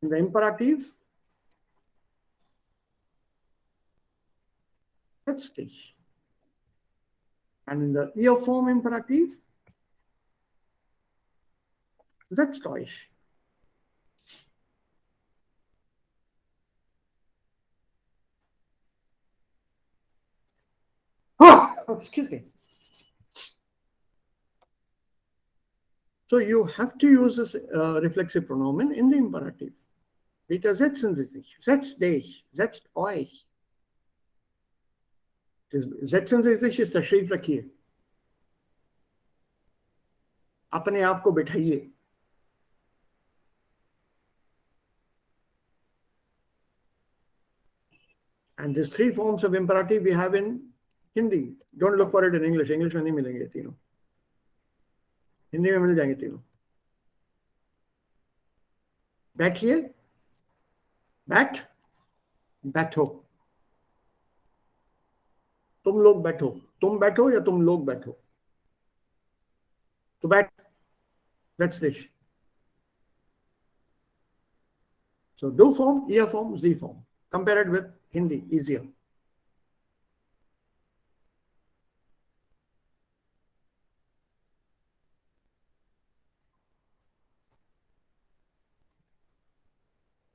S1: In the imperative, setz dich. And in the ihr form imperative, setzt euch. Oh, excuse me. So you have to use this reflexive pronomen in the imperative. Bitte setzen Sie sich. Setz dich. Setzt euch. Setzen Sie sich ist तशरीफ रखिए. अपने आप को बिठाइए. And these three forms of imperative we have in Hindi. Don't look for it in English. English में नहीं मिलेंगे तीनों. हिंदी में मिल जाएंगे तीनों. बैठिए, बैठ, बैठो. तुम लोग बैठो. तुम बैठो या तुम लोग बैठो. तो बैठ. That's this. So do form, ear form, Z form. Compare it with Hindi, easier.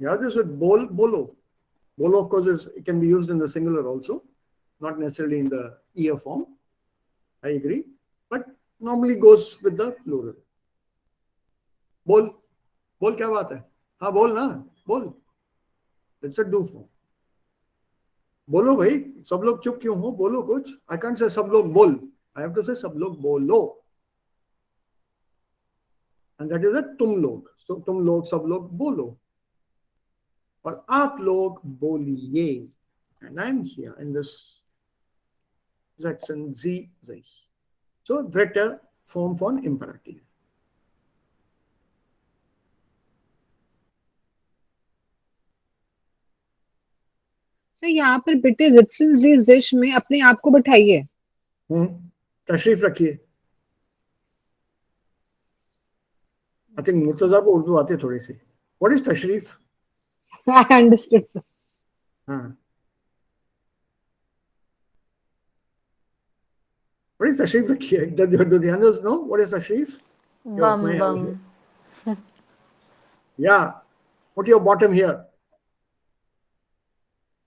S1: Yeah, this with bol, bolo. Bolo, of course, it can be used in the singular also, not necessarily in the ear form. I agree, but normally goes with the plural. Bol, bol क्या बात है? हाँ बोल ना, बोल. It's a do form. बोलो भाई, सब लोग चुप क्यों हो? बोलो कुछ. I can't say सब लोग बोल. I have to say सब लोग बोलो. And that is a तुम लोग. So तुम लोग, सब लोग बोलो. और आप लोग बोलिए. And I'm here in this section Sie, sich. So dritte Form von Imperativ.
S2: तो यहाँ पर बिटे जित्सन जी जिश में अपने आप को बिठाइए.
S1: तशरीफ रखिए. I think मुर्तजा को उर्दू आती है थोड़ी सी. What is तशरीफ?
S2: I understood.
S1: हाँ. What is तशरीफ रखिए? Do the others know what is तशरीफ?
S4: Bum bum.
S1: Yeah. Put your bottom here.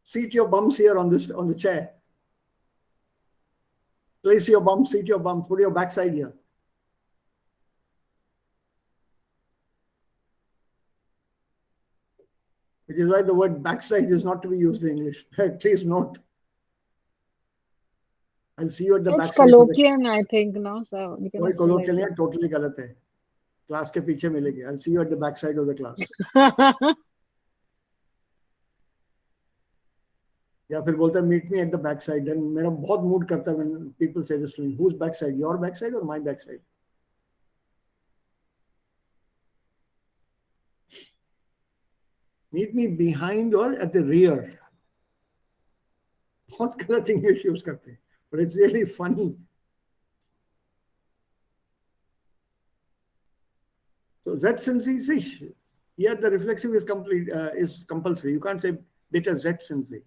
S1: Seat your bums here on the chair. Place your bums, seat your bums, put your backside here. Which is why the word backside is not to be used in English. Please note. I'll see you at the
S2: It's
S1: backside.
S2: colloquial, I think, no? So we can
S1: कोई
S2: say like
S1: colloquial नहीं, totally गलत है. Class के पीछे मिलेगी. I'll see you at the backside of the class.
S2: that.
S1: या फिर बोलता है meet me at the backside. Then मेरा बहुत mood करता है when people say this to me. Whose backside? Your backside or my backside? Meet me behind or at the rear. बहुत गलत इंग्लिश यूज करते हैं, but it's really funny. So setzen Sie sich. Here the reflexive is complete, is compulsory. You can't say bitte setzen Sie.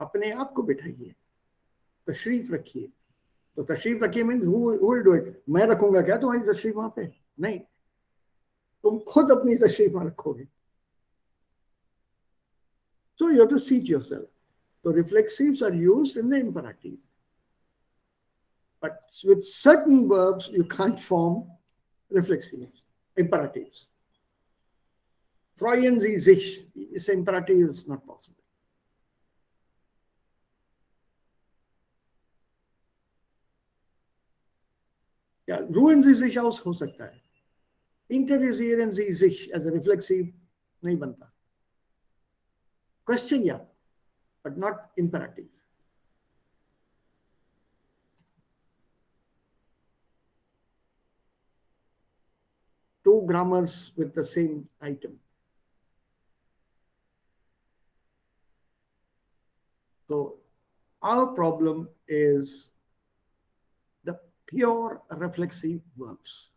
S1: अपने आप को बिठाइए. तशरीफ रखिए। तो तशरीफ रखिए means who will do it? मैं रखूंगा क्या तुम्हारी तशरीफ वहां पे? नहीं, तुम खुद अपनी तशरीफ वहां रखोगे। So you have to seat yourself. So reflexives are used in the imperative. But with certain verbs, you can't form reflexives, imperatives. Freuen Sie sich, this imperative is not possible. Yeah, ruhen Sie sich aus हो सकता है. Interessieren Sie sich as a reflexive नहीं बनता. Question, yeah, but not imperative. Two grammars with the same item. So our problem is the pure reflexive verbs.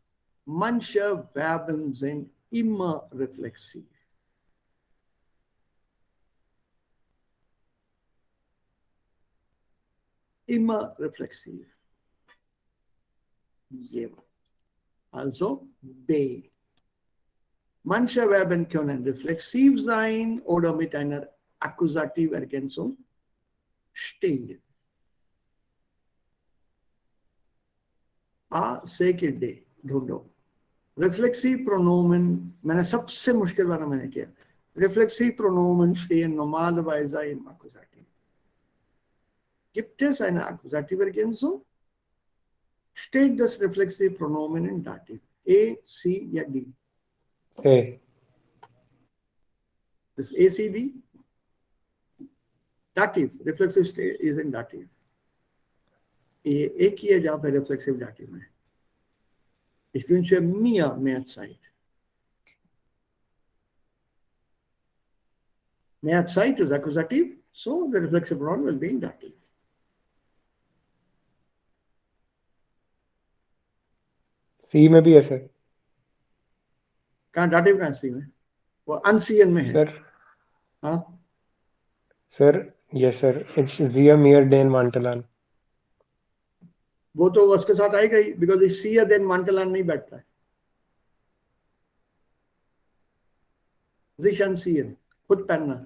S1: Manche Verben sind immer reflexiv. Immer reflexiv. Jeweils. Also B. Manche Verben können reflexiv sein oder mit einer Akkusativergänzung stehen. A से के D ढूंढो। Reflexive Pronomen, मैंने सबसे मुश्किल वाला मैंने किया। Reflexive Pronomen stehen normalerweise im Akkusativ. Gibt es eine Akkusativergänzung? Steht das Reflexive Pronomen in Dativ? A, C या D?
S13: A.
S1: This A, C, D? Dativ, reflexive state is in Dativ. ये एक ही है जहाँ पे reflexive Dativ है. Ich wünsche mir mehr Zeit. Mehr Zeit is accusative, so the reflexive pronoun will be in Dativ.
S13: C में भी है sir.
S1: कहाँ Dativ कहाँ C में? वो unseen में है।
S13: सर
S1: हाँ
S13: सर यस सर इट्स जिया मियर डेन वांटलान।
S1: वो तो उसके साथ आएगा ही because if see then Mantalan नहीं बैठता है। sich ansehen, खुद पहनना।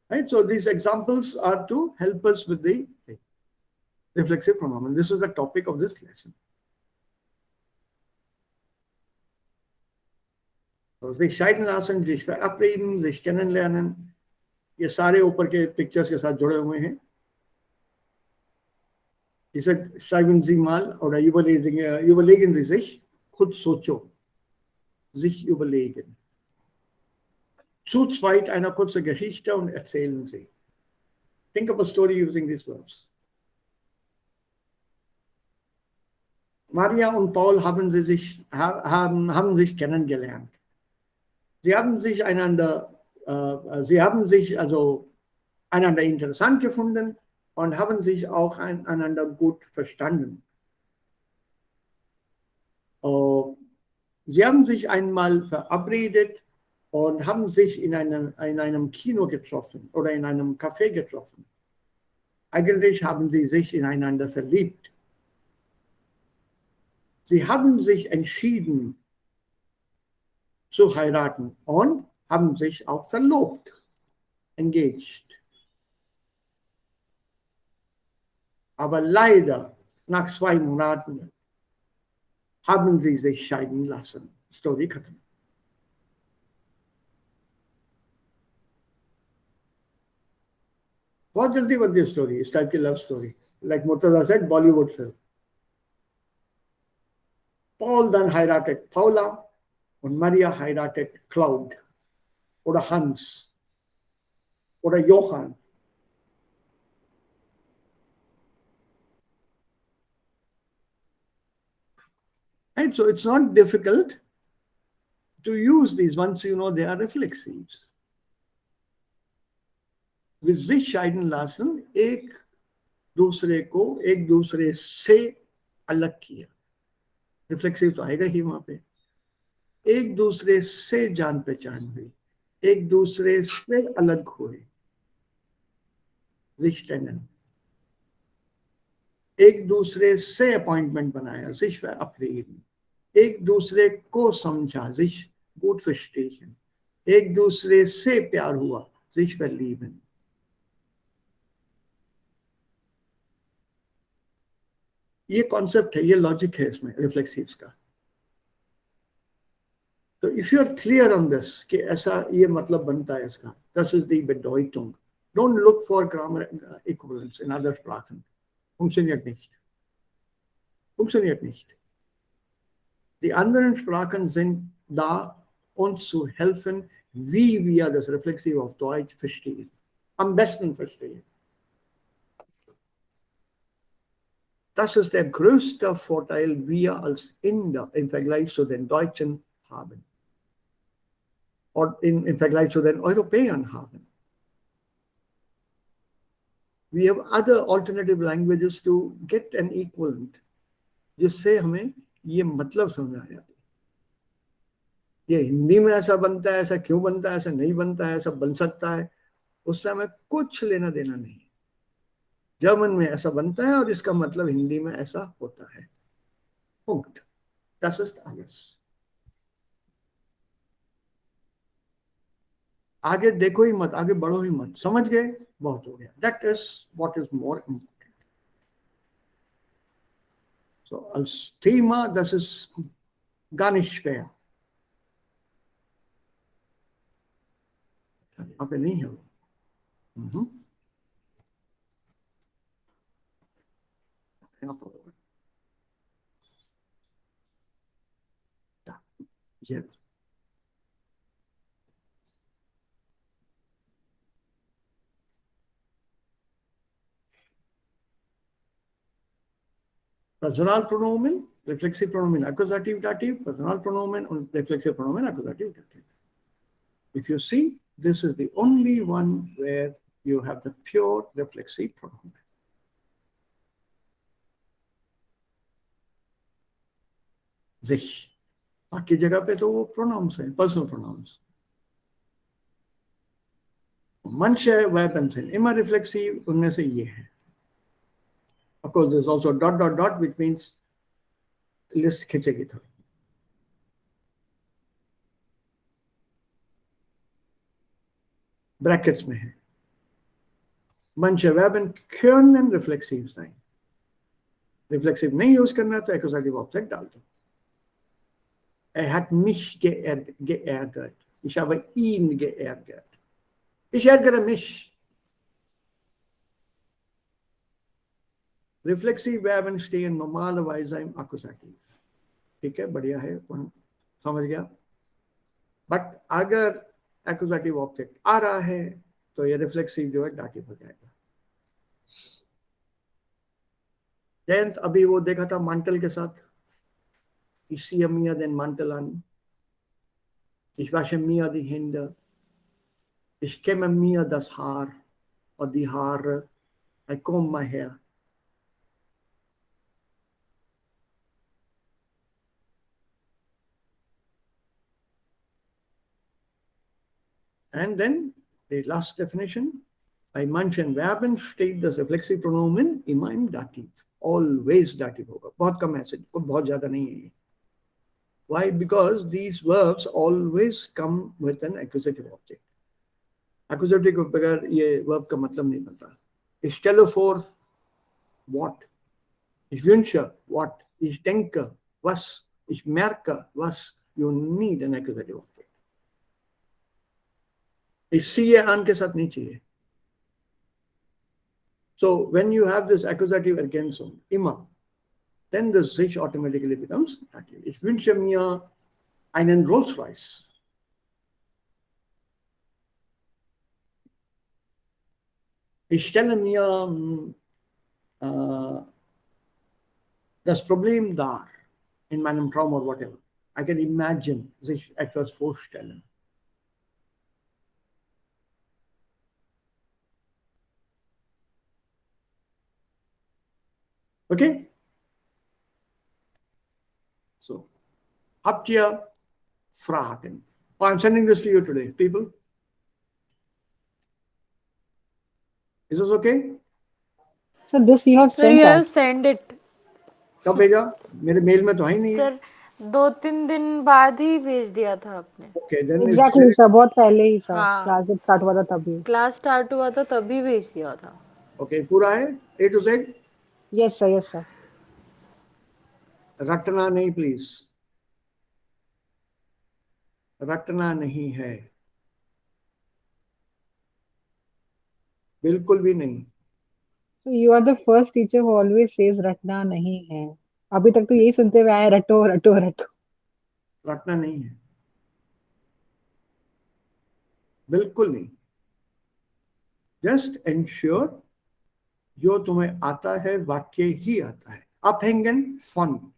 S1: Right, so these examples are to help us with the reflexive pronoun. This is the topic of this lesson. So sich scheiden lassen, sich verabreden, sich kennenlernen, ये सारे ऊपर के pictures के साथ जुड़े हुए हैं। Diese schreiben Sie mal oder überlegen Sie sich, खुद सोचो, sich überlegen. Zu zweit eine kurze Geschichte und erzählen Sie. Think of a story using these verbs. Maria und Paul haben sich kennengelernt. Sie haben sich also einander interessant gefunden und haben sich auch einander gut verstanden. Sie haben sich einmal verabredet und haben sich in einem Kino getroffen oder in einem Café getroffen. Eigentlich haben sie sich ineinander verliebt. Sie haben sich entschieden zu heiraten und haben sich auch verlobt, engaged. Aber leider, nach 2 Monaten, haben sie sich scheiden lassen. Story cut. बहुत जल्दी बनती है story, इस type की love story, like Murtaza said, Bollywood film. Paul dann heiratet Paula und Maria heiratet Claude oder Hans oder Johann. Right, so it's not difficult to use these once you know they are reflexives. With sich scheiden lassen, एक दूसरे से अलग किया. Reflexive तो आएगा ही वहां पे. एक दूसरे से जान पहचान हुई, एक दूसरे से अलग हुए, sich trennen, एक दूसरे से अपॉइंटमेंट बनाया, sich verabreden, एक दूसरे को समझा, sich gut verstehen, एक दूसरे से प्यार हुआ, sich verlieben. ये कॉन्सेप्ट है, ये लॉजिक है इसमें रिफ्लेक्सिव्स का. तो if you are clear on this कि ऐसा ये मतलब बनता है इसका, das ist die Bedeutung. Don't look for grammar equivalents in other Sprachen. Funktioniert nicht. Funktioniert nicht. Die anderen Sprachen sind da, uns zu helfen, wie wir das Reflexiv auf Deutsch verstehen. Am besten verstehen. Das ist der größte Vorteil, wir als Inder im Vergleich zu den Deutschen haben. Und im Vergleich zu den Europäern haben. We have other alternative languages to get an equivalent, जिससे हमें ये मतलब समझ आ जाता है. ये हिंदी में ऐसा बनता है, ऐसा क्यों बनता है, ऐसा नहीं बनता है, ऐसा बन सकता है, उससे हमें कुछ लेना देना नहीं. जर्मन में ऐसा बनता है और इसका मतलब हिंदी में ऐसा होता है. Punkt. Das ist alles. आगे देखो ही मत, आगे बढ़ो ही मत, समझ गए बहुत हो गया. That is what is more important. So als Thema, das ist gar nicht schwer. Aber nicht. Da. Jetzt. Personalpronomen, reflexive pronomen, accusative, dative, personal pronomen und reflexive pronomen, accusative, dative. If you see, this is the only one where you have the pure reflexive pronomen. Sich. बाकी जगह पे तो वो pronouns हैं, personal pronouns. Manche Verben sind immer reflexiv, उनमें से ये है. Of course, there's also dot dot dot, which means list खिंचेगी थोड़ी. Brackets में है. Manche Verben können reflexiv sein. Reflexiv नहीं यूज करना तो accusative object डाल दो. Er hat mich geärgert. Ich habe ihn geärgert. Ich ärgere mich. Reflexive Verben stehen normalerweise im Akkusativ. ठीक है, बढ़िया है, समझ गया. बट अगर accusative object आ रहा है तो ये reflexive जो है dative हो जाएगा. जयंत अभी वो देखा था mantel के साथ. Ich ziehe mir den Mantel an. Ich wasche mir die Hände. Ich kämme mir das Haar oder die Haare. I comb my hair. And then the last definition. Bei manchen Verben steht das reflexive pronomen immer im Dativ. Always Dativ होगा. बहुत कम ऐसे, बहुत ज़्यादा नहीं है. Why? Because these verbs always come with an accusative object. Accusative के बगैर ये verb का मतलब नहीं बनता. Ich stelle vor, what? Ich wünsche, what? Ich denke, was? Ich merke, was? You need an accusative object. Ich ziehe an के साथ नहीं चाहिए. So when you have this accusative ergänzung, immer, then the sich automatically becomes dative. Ich wünsche mir einen Rolls-Royce. Ich stelle mir das Problem dar in meinem Traum or whatever. I can imagine, sich etwas vorstellen. Okay? So, habt ihr Fragen. Oh, I'm sending this to you today, people. Is this okay?
S2: So this you have
S4: Sir,
S2: sent
S4: you have
S2: us.
S4: sent it.
S1: कब भेजा? मेरे mail में तो है ही नहीं है.
S4: Sir 2-3 दिन बाद ही भेज दिया था आपने.
S1: Okay, then it's
S2: Exactly, sir. बहुत पहले ही sir.
S4: हाँ,
S2: क्लास जब स्टार्ट हुआ था तभी.
S4: क्लास स्टार्ट हुआ था तभी भेज दिया था.
S1: okay, पूरा है A to Z.
S2: Yes, sir. Yes, sir.
S1: रटना नहीं प्लीज, रटना नहीं है, बिल्कुल भी नहीं.
S2: So you are the first teacher who always says रटना नहीं है. अभी तक तो यही सुनते हुए आए रटो रटो रटो.
S1: रटना नहीं है, बिल्कुल नहीं. जस्ट एंश्योर जो तुम्हें आता है वाक्य ही आता है. अपहेंगन फॉन,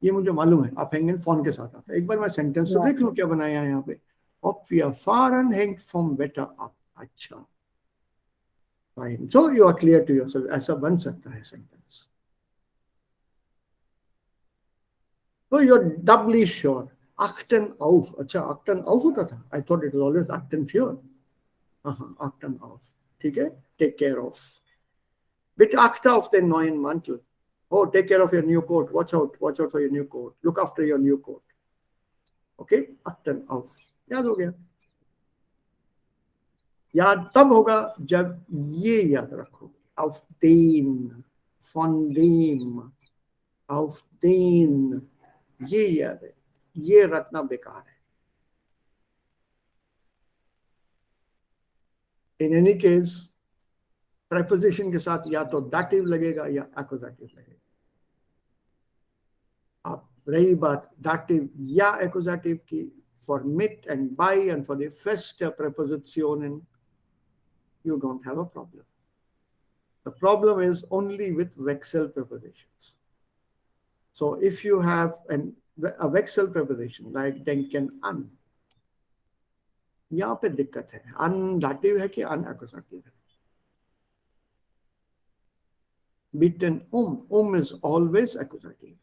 S1: ये मुझे मालूम है. अपहेंगन फॉन के साथ आता है. एक बार मैं सेंटेंस तो देख लूं क्या बनाया है यहाँ पे. Ob wir fahren hängt vom Wetter ab. अच्छा, fine. So you are clear to yourself. ऐसा बन सकता है sentence. So you're doubly sure. Achten auf. अच्छा, achten auf होता था. I thought it was always achten für. Achten auf. ठीक है? Take care of. Bitte achte auf den neuen Mantel. Oh, take care of your new coat. Watch out for your new coat. Look after your new coat. Okay? Achten auf. याद हो गया. याद तब होगा जब ये याद रखो. Auf den, von dem, auf den. ये याद है. ये रटना बेकार है. In any case, preposition के साथ या तो dative लगेगा या accusative लगेगा. अब रही बात dative या accusative की, for mit and by and for the feste Präpositionen, you don't have a problem. The problem is only with vexel prepositions. So if you have a vexel preposition like denken an, यहाँ पे दिक्कत है. अन dative है कि अन accusative है. Bitten is always accusative.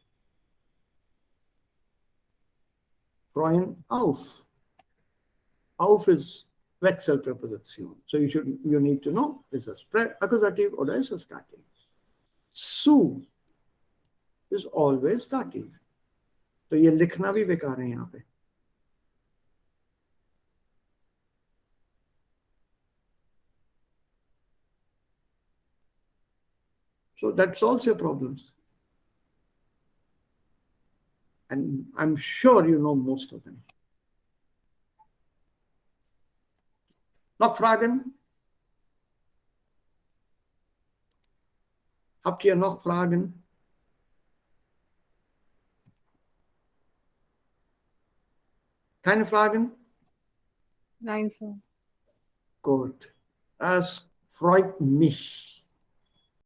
S1: Freuen auf. Auf is vexel preposition. So you need to know, is this accusative or is it dative? Su is always dative. तो ये लिखना भी बेकार है यहाँ पे. So that solves your problems. And I'm sure you know most of them. Noch Fragen? Habt ihr noch Fragen? Keine Fragen?
S2: Nein, sir.
S1: Gut. Das freut mich.